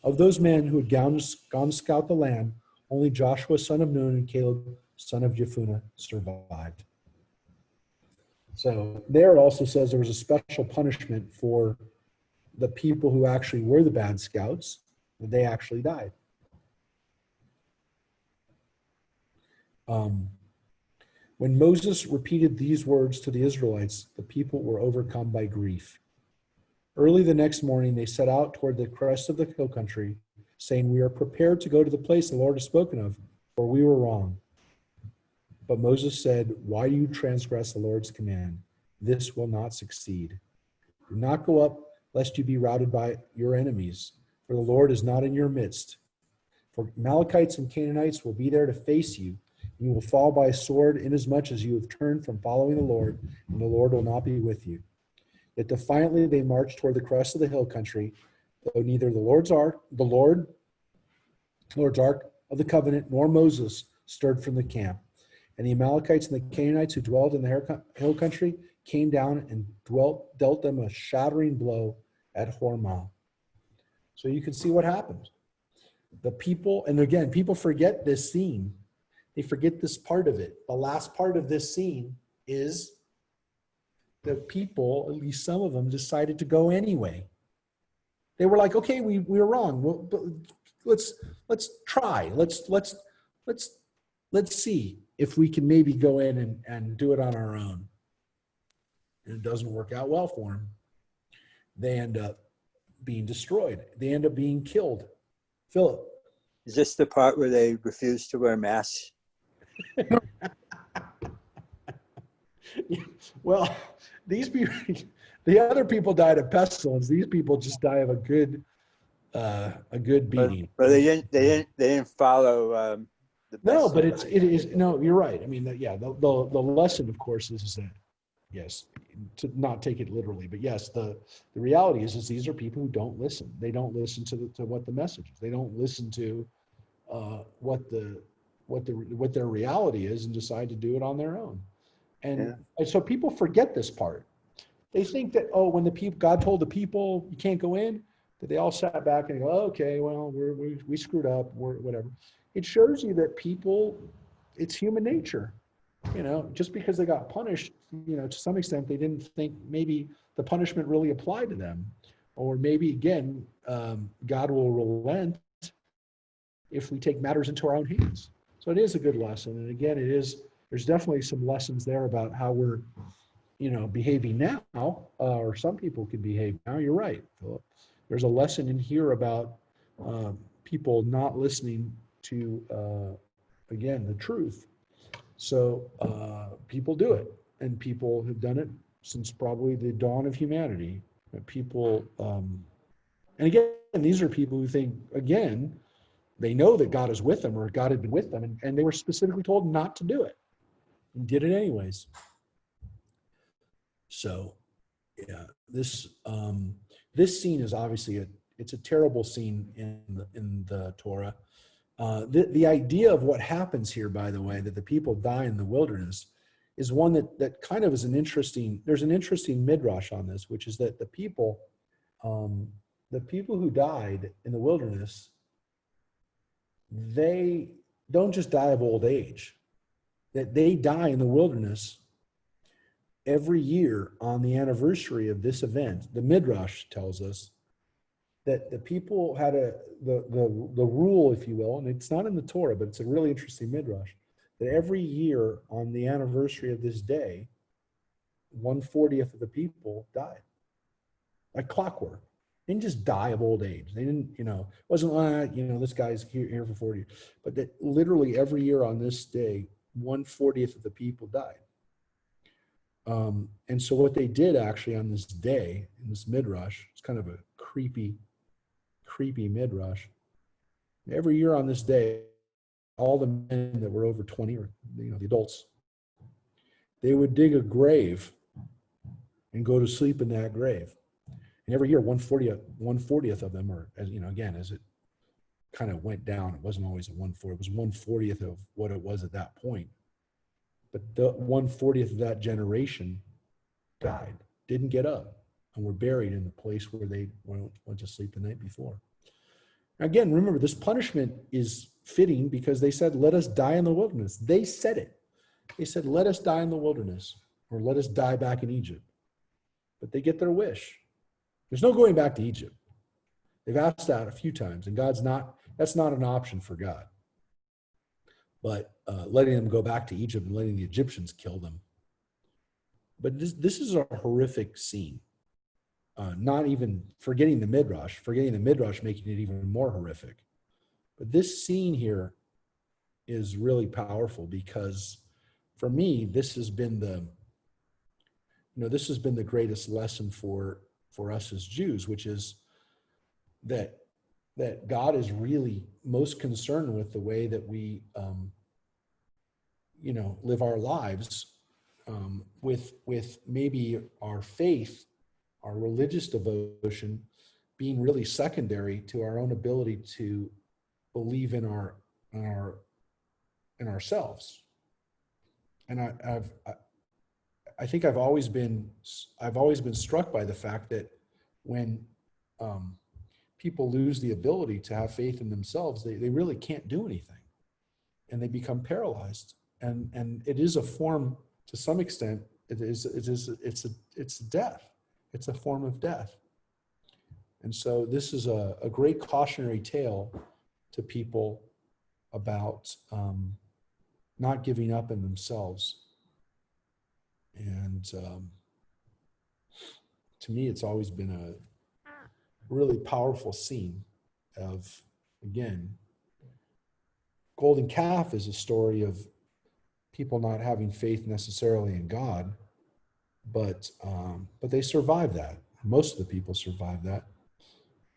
Of those men who had gone to scout the land, only Joshua son of Nun and Caleb son of Jephunneh survived. So there it also says there was a special punishment for the people who actually were the bad scouts, that they actually died. When Moses repeated these words to the Israelites, the people were overcome by grief. Early the next morning, they set out toward the crest of the hill country, saying, we are prepared to go to the place the Lord has spoken of, for we were wrong. But Moses said, why do you transgress the Lord's command? This will not succeed. Do not go up, lest you be routed by your enemies, for the Lord is not in your midst. For Amalekites and Canaanites will be there to face you, and you will fall by a sword, inasmuch as you have turned from following the Lord, and the Lord will not be with you. Yet defiantly they marched toward the crest of the hill country, though neither the Lord's ark of the covenant nor Moses stirred from the camp. And the Amalekites and the Canaanites who dwelled in the hill country came down and dealt them a shattering blow at Hormah. So you can see what happened. The people, and again, people forget this scene. They forget this part of it. The last part of this scene is the people, at least some of them, decided to go anyway. They were like, okay, we were wrong. Well, but let's try. Let's see if we can maybe go in and do it on our own. And it doesn't work out well for them. They end up being destroyed. They end up being killed. Philip. Is this the part where they refuse to wear masks? Well, these people, the other people died of pestilence. These people just die of a good beating. But they didn't follow the best. No, but it is no. You're right. I mean, the lesson, of course, is that yes, to not take it literally, but yes, the reality is these are people who don't listen. They don't listen to what the message is. They don't listen to what their reality is and decide to do it on their own. And so people forget this part. They think that, when God told the people you can't go in, that they all sat back and go, okay, well, we screwed up, or whatever. It shows you that people it's human nature. Just because they got punished, to some extent, they didn't think maybe the punishment really applied to them. Or maybe, again, God will relent if we take matters into our own hands. So it is a good lesson. And again, there's definitely some lessons there about how we're, behaving now, or some people can behave now. You're right, Philip. There's a lesson in here about people not listening to, again, the truth. So people do it, and people have done it since probably the dawn of humanity. People, and again, these are people who think, again, they know that God is with them, or God had been with them, and they were specifically told not to do it, and did it anyways. So, yeah, this scene is obviously it's a terrible scene in the Torah. The idea of what happens here, by the way, that the people die in the wilderness, is one that kind of is there's an interesting midrash on this, which is that the people who died in the wilderness, they don't just die of old age, that they die in the wilderness every year on the anniversary of this event. The midrash tells us that the people had the rule, if you will, and it's not in the Torah, but it's a really interesting midrash, that every year on the anniversary of this day, 1/40 of the people died, like clockwork. They didn't just die of old age. They didn't, it wasn't like, this guy's here for 40 years, but that literally every year on this day, 1/40 of the people died. And so what they did actually on this day, in this midrash, it's kind of a creepy midrash. Every year on this day, all the men that were over 20, or the adults, they would dig a grave and go to sleep in that grave. And every year, 1/40 of them, or again, as it kind of went down, it wasn't always a 1/40, it was 1/40 of what it was at that point. But the 1/40 of that generation died, didn't get up, and were buried in the place where they went to sleep the night before. Again, remember, this punishment is fitting because they said, let us die in the wilderness. They said it. They said, let us die in the wilderness, or let us die back in Egypt. But they get their wish. There's no going back to Egypt. They've asked that a few times, and that's not an option for God. But letting them go back to Egypt and letting the Egyptians kill them. But this is a horrific scene. Not even forgetting the midrash making it even more horrific. But this scene here is really powerful because, for me, this has been the greatest lesson for us as Jews, which is that God is really most concerned with the way that we live our lives, with maybe our faith, our religious devotion being really secondary to our own ability to believe in ourselves. And I think I've always been struck by the fact that when people lose the ability to have faith in themselves, they really can't do anything, and they become paralyzed. And it is a form, to some extent, it's death. It's a form of death. And so this is a great cautionary tale to people about not giving up in themselves. And to me, it's always been a really powerful scene of, again, Golden Calf is a story of people not having faith necessarily in God, but they survive that. Most of the people survive that,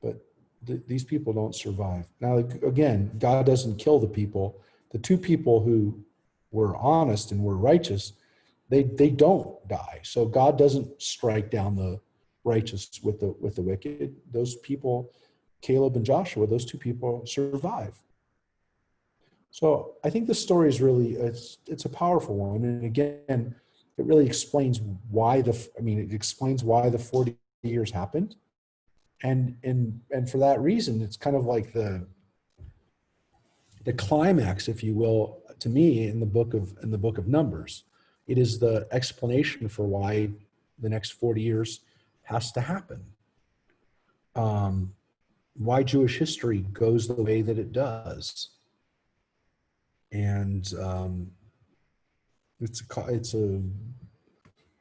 but these people don't survive. Now, again, God doesn't kill the people. The two people who were honest and were righteous, they don't die. So God doesn't strike down the righteous with the wicked. Those people, Caleb and Joshua, those two people survive. So I think the story is really, it's a powerful one. And again, it really explains why it explains why the 40 years happened. And for that reason, it's kind of like the climax, if you will, to me in the book of Numbers. It is the explanation for why the next 40 years has to happen. Why Jewish history goes the way that it does. And it's a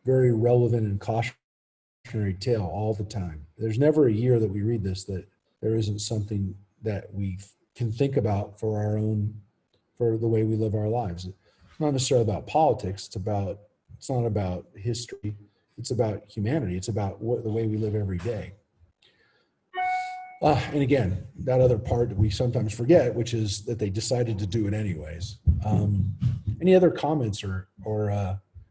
very relevant and cautionary tale all the time. There's never a year that we read this that there isn't something that we can think about for the way we live our lives. It's not necessarily about politics. It's not about history. It's about humanity. It's about the way we live every day. And again, that other part that we sometimes forget, which is that they decided to do it anyways. Any other comments or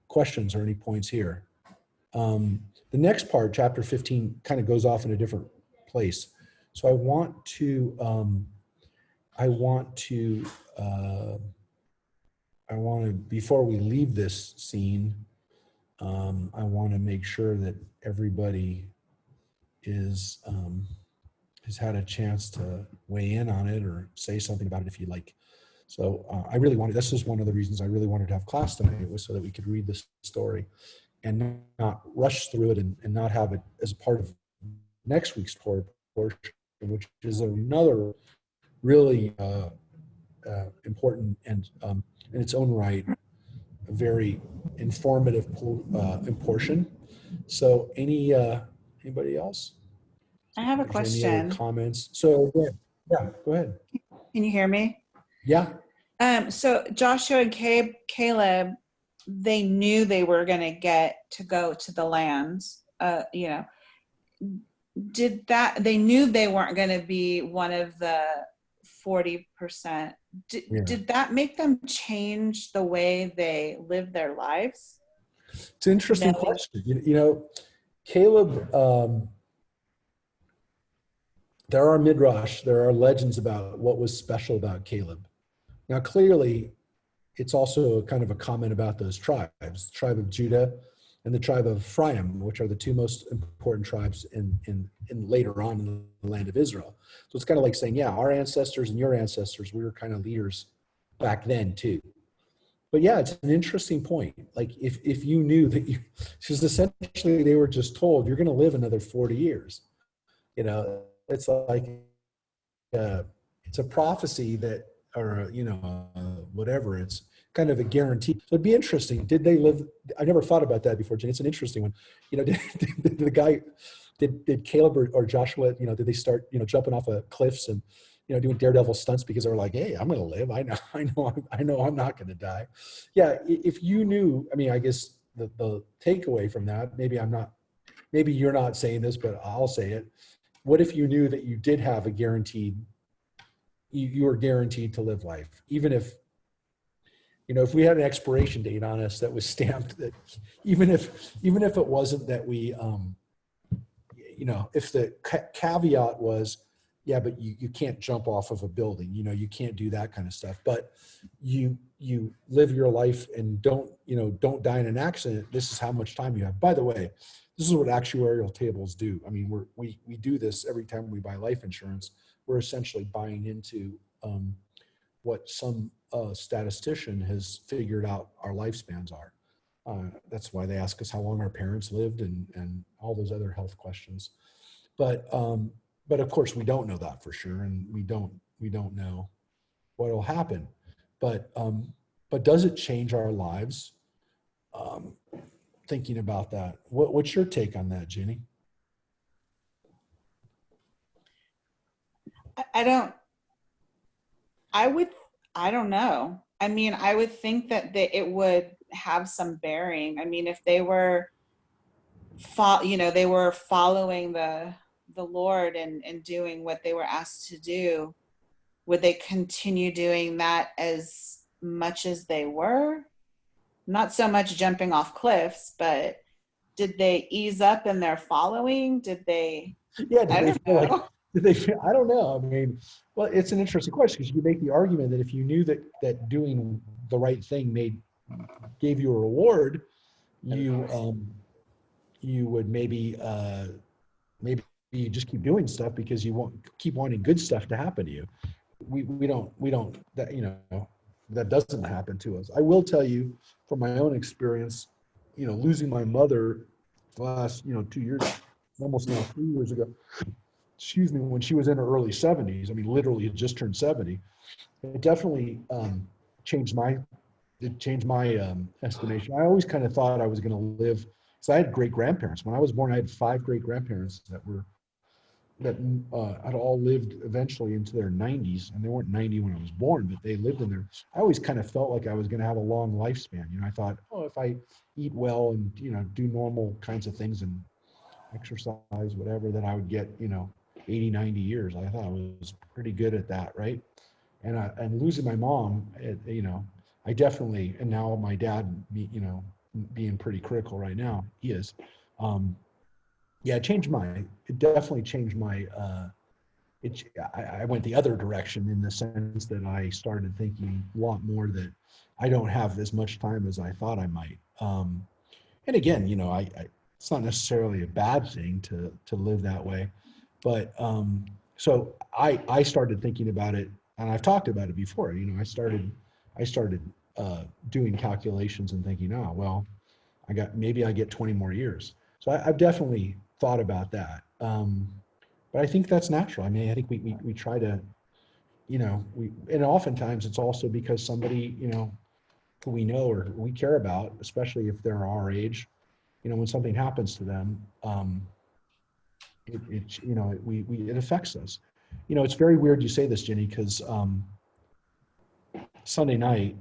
questions or any points here? The next part, chapter 15, kind of goes off in a different place. So I want to, before we leave this scene, I want to make sure that everybody has had a chance to weigh in on it or say something about it if you like. So this is one of the reasons I really wanted to have class tonight, was so that we could read this story and not rush through it and not have it as a part of next week's portion, which is another really important and in its own right, a very informative portion. So anybody else? I have a If there's any other question. comments? So yeah, go ahead. Can you hear me? Yeah. So Joshua and Caleb, they knew they were going to get to go to the lands. They knew they weren't going to be one of the 40%. Did that make them change the way they live their lives? It's an interesting question. Caleb, there are midrash, there are legends about what was special about Caleb. Now, clearly, it's also kind of a comment about those tribes, the tribe of Judah and the tribe of Ephraim, which are the two most important tribes in later on in the land of Israel. So it's kind of like saying, yeah, our ancestors and your ancestors, we were kind of leaders back then too. But yeah, it's an interesting point. Like if you knew that because essentially they were just told you're going to live another 40 years. It's like it's a prophecy that, or whatever. It's kind of a guarantee. So it'd be interesting. Did they live? I never thought about that before, Jen. It's an interesting one. Did Caleb or Joshua, did they start, jumping off of cliffs and, doing daredevil stunts because they were like, hey, I'm going to live. I know I'm not going to die. Yeah. If you knew, I guess the takeaway from that, maybe you're not saying this, but I'll say it. What if you knew that you did have a guaranteed, you were guaranteed to live life, even if, if we had an expiration date on us that was stamped, that even if it wasn't that we, if the caveat was, yeah, but you can't jump off of a building, you can't do that kind of stuff, but you live your life and don't die in an accident. This is how much time you have. By the way, this is what actuarial tables do. We do this every time we buy life insurance. We're essentially buying into what some statistician has figured out our lifespans are. That's why they ask us how long our parents lived and all those other health questions. But of course we don't know that for sure, and we don't know what will happen. But does it change our lives? Thinking about that, what's your take on that, Jenny? I don't know. I would think that it would have some bearing. If they were, they were following the Lord and doing what they were asked to do, would they continue doing that as much as they were? Not so much jumping off cliffs, but did they ease up in their following? Did they? Yeah, I don't know. I don't know. Well, it's an interesting question, because you make the argument that if you knew that doing the right thing gave you a reward, you would maybe you just keep doing stuff because you keep wanting good stuff to happen to you. We don't that that doesn't happen to us. I will tell you from my own experience, losing my mother the last, 2 years, almost now 3 years ago, excuse me, when she was in her early 70s, I mean, literally had just turned 70, it definitely changed my estimation. I always kind of thought I was going to live. So I had great grandparents. When I was born, I had 5 great grandparents that had all lived eventually into their 90s, and they weren't 90 when I was born, but they lived in there. I always kind of felt like I was going to have a long lifespan. I thought, oh, if I eat well and do normal kinds of things and exercise, whatever, that I would get 80, 90 years. I thought I was pretty good at that, right? And losing my mom, I definitely, and now my dad, being pretty critical right now, he is. Yeah, it definitely changed I went the other direction in the sense that I started thinking a lot more that I don't have as much time as I thought I might. And again, it's not necessarily a bad thing to live that way, but so I started thinking about it, and I've talked about it before. I started doing calculations and thinking, oh well, maybe I get 20 more years. So I've definitely thought about that. But I think that's natural. I mean, I think we try to, and oftentimes it's also because somebody, who we know or we care about, especially if they're our age, when something happens to them, it affects us. It's very weird you say this, Jenny, because Sunday night,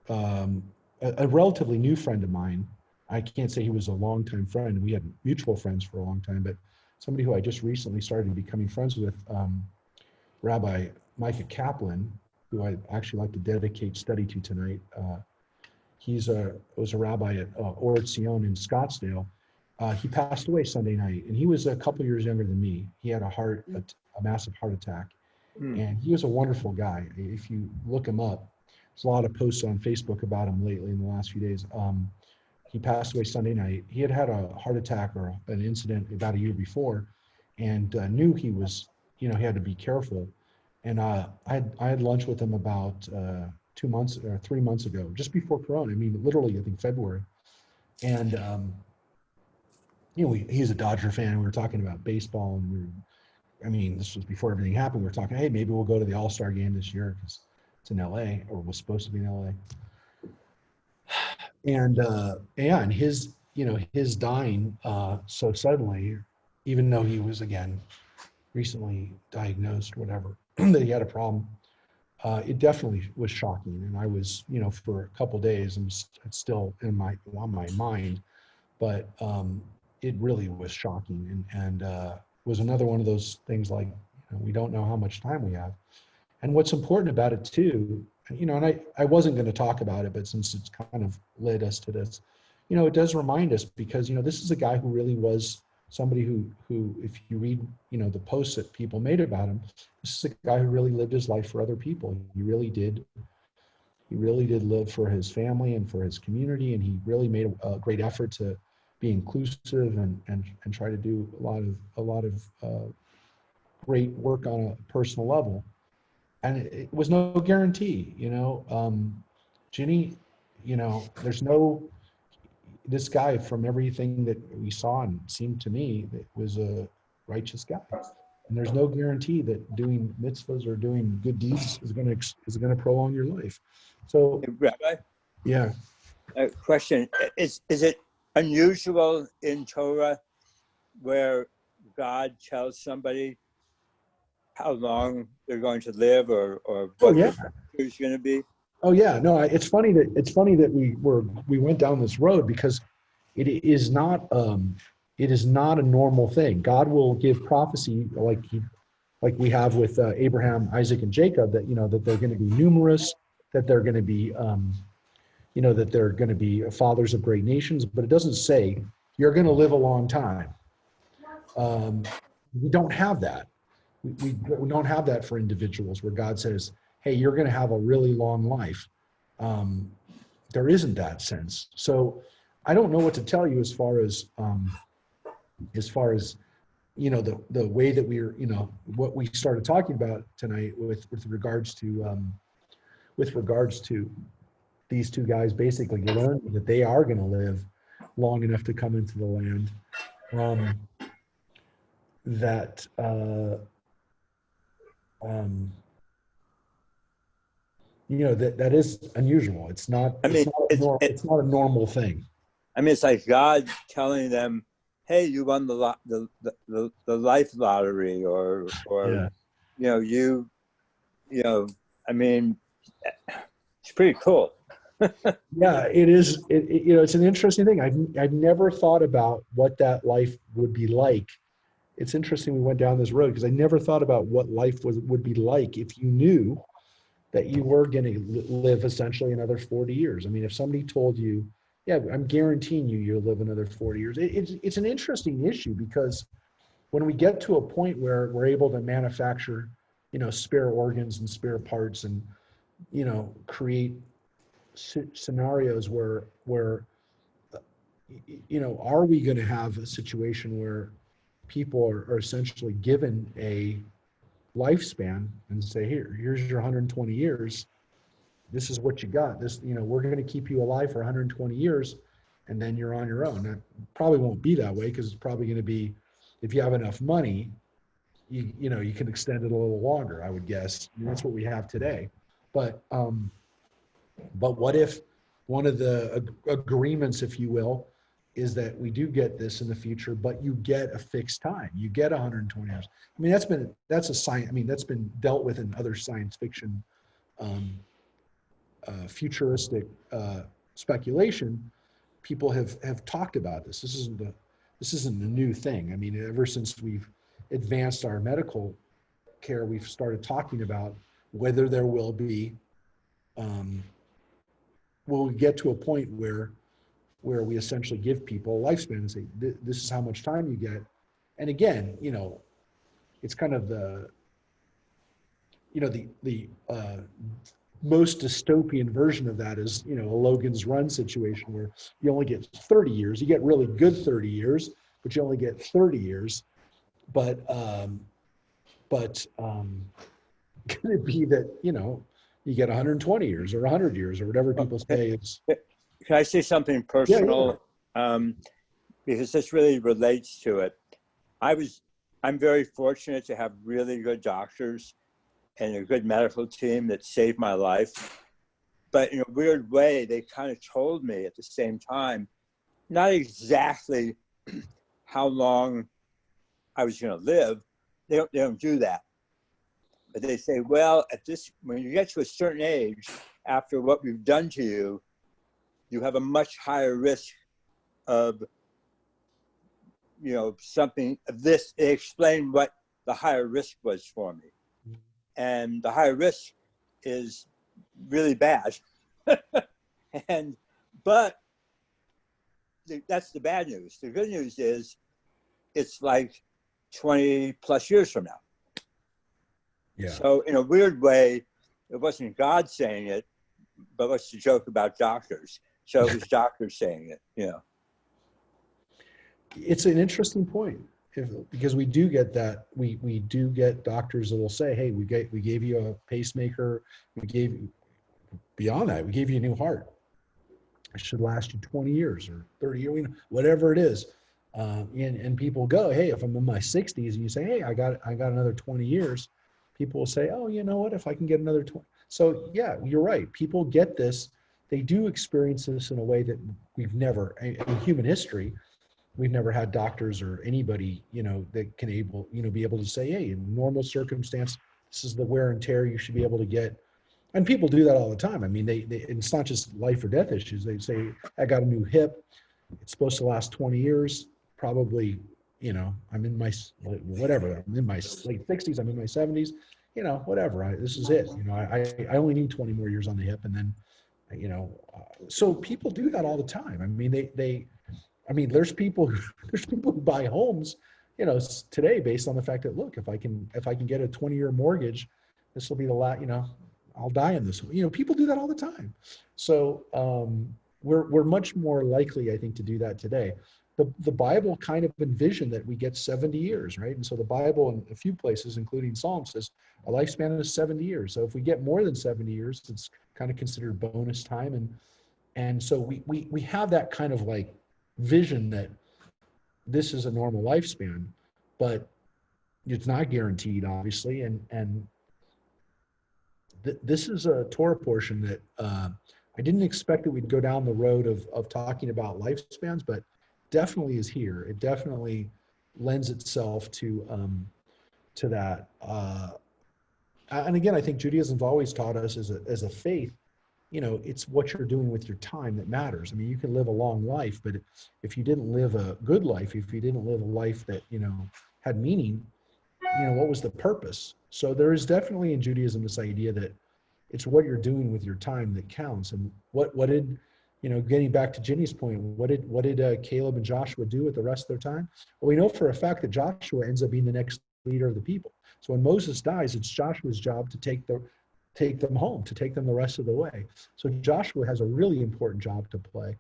a relatively new friend of mine, I can't say he was a longtime friend. We had mutual friends for a long time, but somebody who I just recently started becoming friends with, Rabbi Micah Kaplan, who I actually like to dedicate study to tonight. He was a rabbi at Or Zion in Scottsdale. He passed away Sunday night, and he was a couple years younger than me. He had a massive heart attack, and he was a wonderful guy. If you look him up, there's a lot of posts on Facebook about him lately in the last few days. He passed away Sunday night. He had a heart attack or an incident about a year before, and knew he was, he had to be careful. And I had lunch with him about 2 months or 3 months ago, just before Corona. I mean, literally, I think February. And he's a Dodger fan. We were talking about baseball, and this was before everything happened. We were talking, hey, maybe we'll go to the All-Star game this year because it's in LA, or was supposed to be in LA. And and his dying so suddenly, even though he was again recently diagnosed, whatever, that he had a problem, it definitely was shocking. And I was, for a couple of days, it's still on my mind, but it really was shocking, and was another one of those things like, we don't know how much time we have. And what's important about it too, and I wasn't going to talk about it, but since it's kind of led us to this, it does remind us, because, this is a guy who really was somebody who, if you read, the posts that people made about him, this is a guy who really lived his life for other people. He really did live for his family and for his community. And he really made a great effort to be inclusive and try to do a lot of great work on a personal level. And it was no guarantee, Ginny, this guy, from everything that we saw and seemed to me, that was a righteous guy. And there's no guarantee that doing mitzvahs or doing good deeds is going to prolong your life. So, Rabbi, yeah. a question: Is it unusual in Torah where God tells somebody how long they're going to live, or what their future is going to be? Oh yeah, no. It's funny that we went down this road, because it is not a normal thing. God will give prophecy like we have with Abraham, Isaac, and Jacob, that that they're going to be numerous, that they're going to be that they're going to be fathers of great nations. But it doesn't say you're going to live a long time. We don't have that. We don't have that for individuals where God says, hey, you're going to have a really long life. There isn't that sense. So I don't know what to tell you as far as the way that we're, what we started talking about tonight with regards to with regards to these two guys basically learning that they are going to live long enough to come into the land. That that is unusual. It's not. I mean, It's not a normal thing. I mean, it's like God telling them, "Hey, you won the life lottery," or Yeah. I mean, it's pretty cool. Yeah, it is. It's an interesting thing. I've never thought about what that life would be like. It's interesting we went down this road because I never thought about what life would be like if you knew that you were going to live essentially another 40 years. I mean, if somebody told you, yeah, I'm guaranteeing you'll live another 40 years. It's an interesting issue because when we get to a point where we're able to manufacture, spare organs and spare parts and, create scenarios where are we going to have a situation where people are essentially given a lifespan and say, here's your 120 years. This is what you got. We're going to keep you alive for 120 years and then you're on your own. That probably won't be that way because it's probably going to be, if you have enough money, you can extend it a little longer, I would guess. I mean, that's what we have today. But what if one of the agreements, if you will, is that we do get this in the future, but you get a fixed time. You get 120 years. I mean, that's a science. I mean, that's been dealt with in other science fiction, futuristic speculation. People have talked about this. This isn't a new thing. I mean, ever since we've advanced our medical care, we've started talking about whether there will be, will we get to a point where we essentially give people a lifespan and say, this is how much time you get. And again, it's kind of the most dystopian version of that is, a Logan's Run situation where you only get 30 years. You get really good 30 years, but you only get 30 years. But could it be that, you get 120 years or 100 years or whatever people say is. Can I say something personal? Yeah. Because this really relates to it. I'm very fortunate to have really good doctors and a good medical team that saved my life. But in a weird way, they kind of told me at the same time, not exactly how long I was going to live. They don't do that. But they say, well, when you get to a certain age, after what we've done to you, you have a much higher risk of, something of this. They explained what the higher risk was for me. And the higher risk is really bad. But that's the bad news. The good news is it's like 20 plus years from now. Yeah. So in a weird way, it wasn't God saying it, but what's the joke about doctors? So it was doctors saying it, It's an interesting point because we do get that. We do get doctors that will say, hey, we gave you a pacemaker. We gave you, beyond that, we gave you a new heart. It should last you 20 years or 30 years, whatever it is. And people go, hey, if I'm in my 60s and you say, hey, I got another 20 years, people will say, oh, you know what, if I can get another 20. So yeah, you're right. People get this. They do experience this in a way that we've never, in human history, we've never had doctors or anybody, that can be able to say, hey, in normal circumstance, this is the wear and tear you should be able to get. And people do that all the time. I mean, it's not just life or death issues. They say, I got a new hip. It's supposed to last 20 years. Probably, I'm in my, whatever, I'm in my late 60s, I'm in my 70s, whatever. This is it. I only need 20 more years on the hip. And then, so people do that all the time. I mean, there's people who buy homes, today based on the fact that, look, if I can get a 20-year mortgage, this will be the last, I'll die in this one. People do that all the time. So we're much more likely, I think, to do that today. The Bible kind of envisioned that we get 70 years, right? And so the Bible in a few places, including Psalms, says a lifespan is 70 years. So if we get more than 70 years, it's kind of considered bonus time. And so we have that kind of like vision that this is a normal lifespan, but it's not guaranteed, obviously. And this is a Torah portion that I didn't expect that we'd go down the road of talking about lifespans, but definitely is here. It definitely lends itself to that. And again, I think Judaism's always taught us as a faith, it's what you're doing with your time that matters. I mean, you can live a long life, but if you didn't live a good life, if you didn't live a life that, had meaning, what was the purpose? So there is definitely in Judaism this idea that it's what you're doing with your time that counts. And what did, getting back to Ginny's point, what did Caleb and Joshua do with the rest of their time? Well, we know for a fact that Joshua ends up being the next leader of the people. So when Moses dies, it's Joshua's job to take them home, to take them the rest of the way. So Joshua has a really important job to play.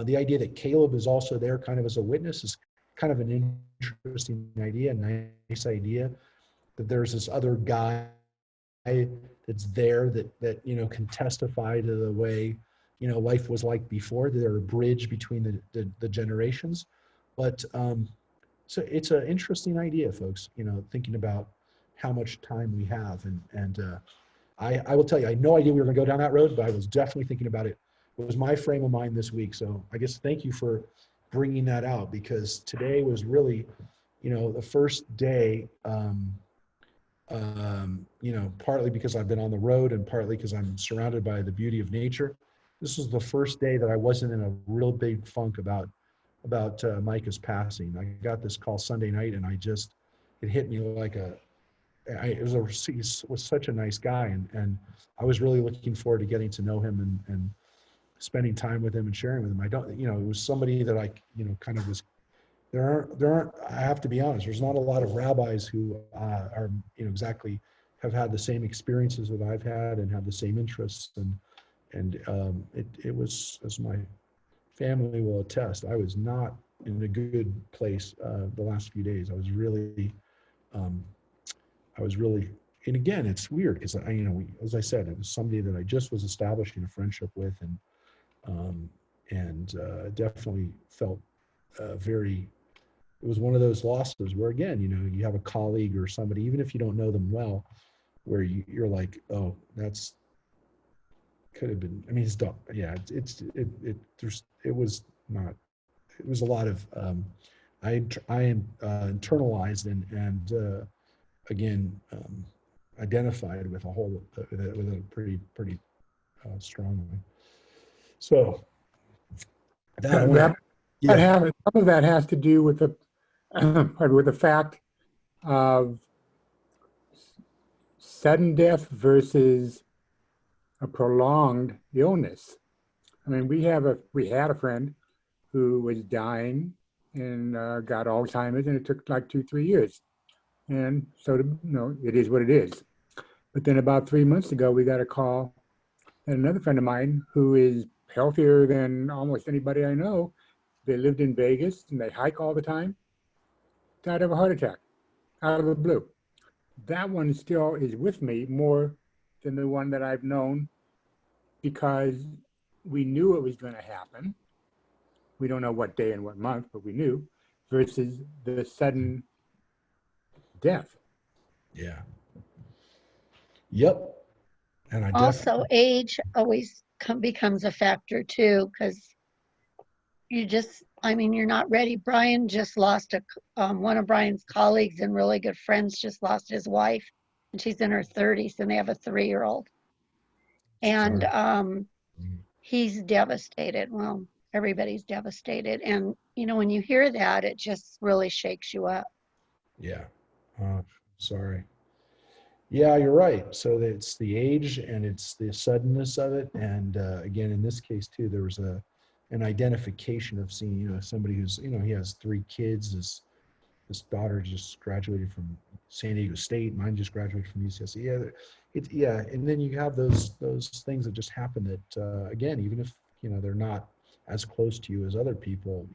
The idea that Caleb is also there kind of as a witness is kind of an interesting idea, a nice idea, that there's this other guy that's there that can testify to the way life was like before. They're a bridge between the generations. But so it's an interesting idea, folks, thinking about how much time we have. And I will tell you, I had no idea we were going to go down that road, but I was definitely thinking about it. It was my frame of mind this week. So I guess thank you for bringing that out, because today was really, the first day, partly because I've been on the road and partly because I'm surrounded by the beauty of nature. This was the first day that I wasn't in a real big funk about Micah's passing. I got this call Sunday night, and it hit me like he was such a nice guy, and I was really looking forward to getting to know him and spending time with him and sharing with him. It was somebody that I, kind of was, there aren't, I have to be honest, there's not a lot of rabbis who are, exactly have had the same experiences that I've had and have the same interests. And it was, as my family will attest, I was not in a good place the last few days. I was really, and again, it's weird because as I said, it was somebody that I just was establishing a friendship with, and definitely felt very. It was one of those losses where, again, you have a colleague or somebody, even if you don't know them well, where you're like, oh, that's could have been. I mean, it's dumb. Yeah, it was not. It was a lot of. I internalized and again. Identified with a pretty strongly. So Some of that has to do with with the fact of sudden death versus a prolonged illness. I mean, we had a friend who was dying and got Alzheimer's, and it took like 2-3 years. And so, it is what it is. But then about 3 months ago, we got a call, and another friend of mine who is healthier than almost anybody I know, they lived in Vegas and they hike all the time, died of a heart attack out of the blue. That one still is with me more than the one that I've known, because we knew it was going to happen. We don't know what day and what month, but we knew, versus the sudden death. Yeah. Yep. And I Also, age always becomes a factor too, because you're not ready. Brian just lost one of Brian's colleagues and really good friends just lost his wife, and she's in her 30s, and they have a 3-year-old. And he's devastated. Well, everybody's devastated. And, when you hear that, it just really shakes you up. Yeah. Sorry. Yeah, you're right. So it's the age and it's the suddenness of it. And again, in this case too, there was an identification of seeing, somebody who's, he has 3 kids. His daughter just graduated from San Diego State. Mine just graduated from UCSC. Yeah, and then you have those things that just happen that, again, even if, they're not as close to you as other people,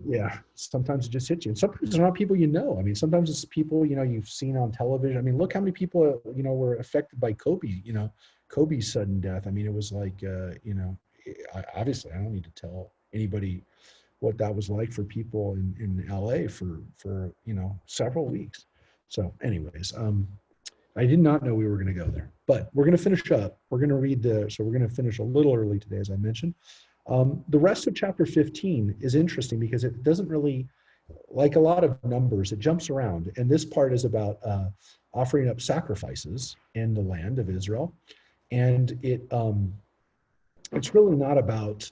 Yeah, sometimes it just hits you. And sometimes it's not people you know. I mean, sometimes it's people, you've seen on television. I mean, look how many people, were affected by Kobe, Kobe's sudden death. I mean, it was like, obviously I don't need to tell anybody what that was like for people in LA for, several weeks. So anyways, I did not know we were going to go there, but we're going to finish up. We're going to we're going to finish a little early today, as I mentioned. The rest of chapter 15 is interesting because it doesn't really, like a lot of numbers, it jumps around. And this part is about offering up sacrifices in the land of Israel. And it's really not about,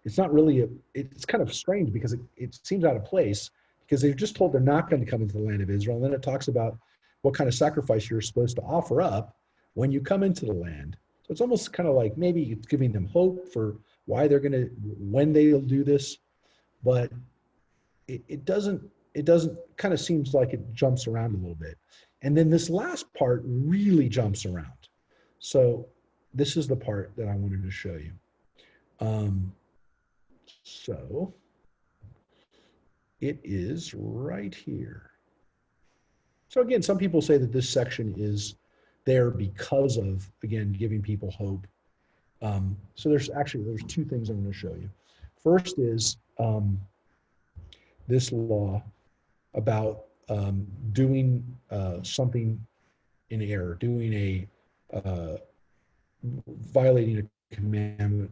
it's not really, it's kind of strange because it seems out of place because they're just told they're not going to come into the land of Israel. And then it talks about what kind of sacrifice you're supposed to offer up when you come into the land. So it's almost kind of like maybe it's giving them hope for why they're going to, when they'll do this, but it doesn't kind of seems like it jumps around a little bit. And then this last part really jumps around. So this is the part that I wanted to show you. So it is right here. So again, some people say that this section is there because of, again, giving people hope. So there's two things I'm going to show you. First is this law about doing something in error, doing violating a commandment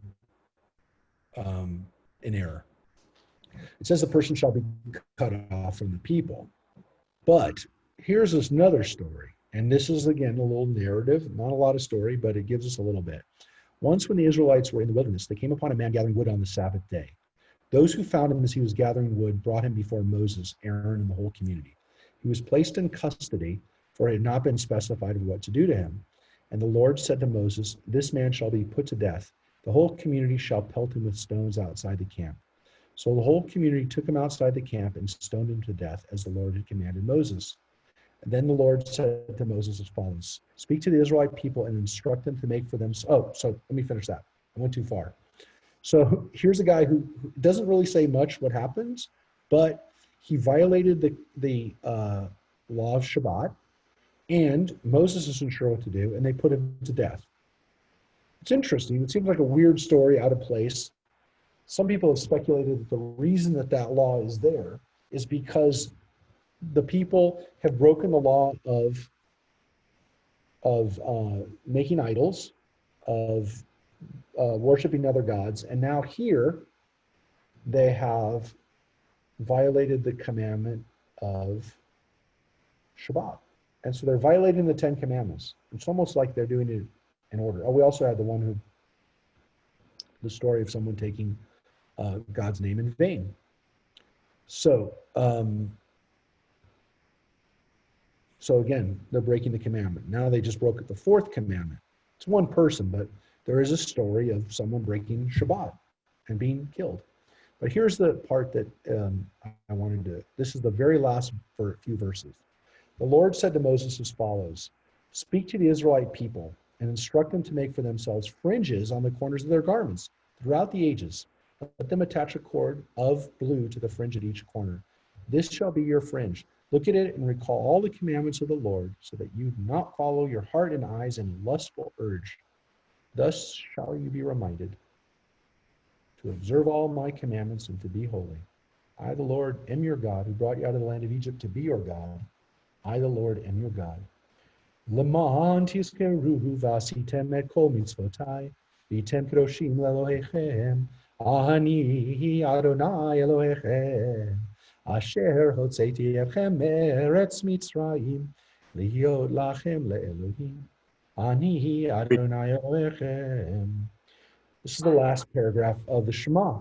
in error. It says the person shall be cut off from the people. But here's another story. And this is, again, a little narrative, not a lot of story, but it gives us a little bit. Once when the Israelites were in the wilderness, they came upon a man gathering wood on the Sabbath day. Those who found him as he was gathering wood brought him before Moses, Aaron, and the whole community. He was placed in custody, for it had not been specified what to do to him. And the Lord said to Moses, this man shall be put to death. The whole community shall pelt him with stones outside the camp. So the whole community took him outside the camp and stoned him to death, as the Lord had commanded Moses. And then the Lord said to Moses as follows, speak to the Israelite people and instruct them to make for them. So let me finish that. I went too far. So here's a guy who doesn't really say much what happens, but he violated the law of Shabbat, and Moses isn't sure what to do, and they put him to death. It's interesting. It seems like a weird story, out of place. Some people have speculated that the reason that law is there is because the people have broken the law of making idols, of worshiping other gods, and now here they have violated the commandment of Shabbat. And so they're violating the 10 commandments. It's almost like they're doing it in order. Oh, we also had the story of someone taking God's name in vain. So again, they're breaking the commandment. Now they just broke the fourth commandment. It's one person, but there is a story of someone breaking Shabbat and being killed. But here's the part that I wanted to, this is the very last few verses. The Lord said to Moses as follows, speak to the Israelite people and instruct them to make for themselves fringes on the corners of their garments throughout the ages. Let them attach a cord of blue to the fringe at each corner. This shall be your fringe. Look at it and recall all the commandments of the Lord, so that you do not follow your heart and eyes in lustful urge. Thus shall you be reminded to observe all my commandments and to be holy. I, the Lord, am your God, who brought you out of the land of Egypt to be your God. I, the Lord, am your God. Leman tizkeruhu v'asitem et kol mitzvotai, v'tem kedoshim le'Elohechem. Ani Adonai Elohechem, asher hotzeiti etchem me'eretz Mitzrayim, lihyot lachem le'Elohim. Ani Adonai Elohechem. This is the last paragraph of the Shema.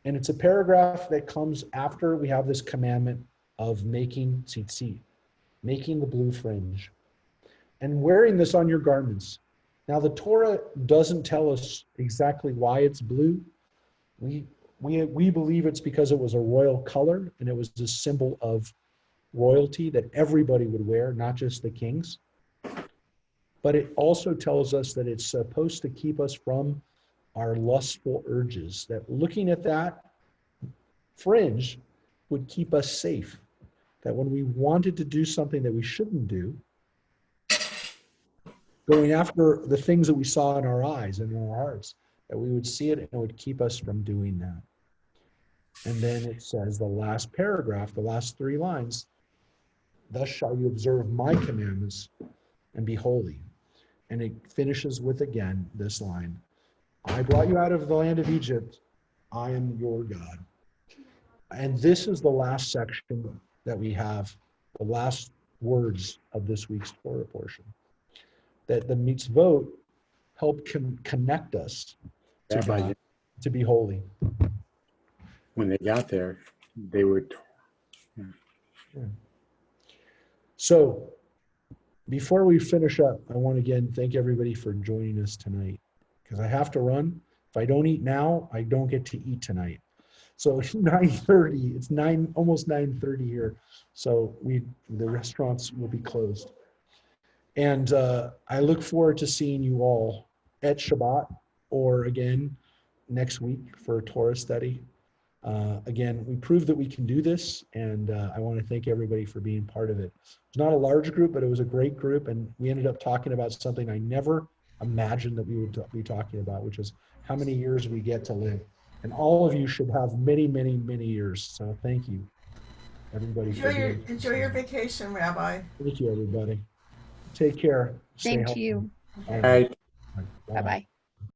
And it's a paragraph that comes after we have this commandment of making tzitzit, making the blue fringe, and wearing this on your garments. Now, the Torah doesn't tell us exactly why it's blue. We believe it's because it was a royal color, and it was a symbol of royalty that everybody would wear, not just the kings. But it also tells us that it's supposed to keep us from our lustful urges, that looking at that fringe would keep us safe. That when we wanted to do something that we shouldn't do, going after the things that we saw in our eyes and in our hearts, that we would see it and it would keep us from doing that. And then it says the last paragraph, the last 3 lines, thus shall you observe my commandments and be holy. And it finishes with, again, this line, I brought you out of the land of Egypt. I am your God. And this is the last section that we have, the last words of this week's Torah portion. That the mitzvot help connect us to Rabbi, God, to be holy. when they got there, they were. So before we finish up, I want to again thank everybody for joining us tonight, because I have to run. If I don't eat now, I don't get to eat tonight. So it's 9:30. It's almost 9:30 here. So the restaurants will be closed. And I look forward to seeing you all at Shabbat or again next week for a Torah study. Again, we proved that we can do this, and I want to thank everybody for being part of it. It's not a large group, but it was a great group, and we ended up talking about something I never imagined that we would be talking about, which is how many years we get to live. And all of you should have many, many, many years. So thank you, everybody. Enjoy your vacation, Rabbi. Thank you, everybody. Take care. Stay Same to healthy. you. All Right. right. Bye-bye.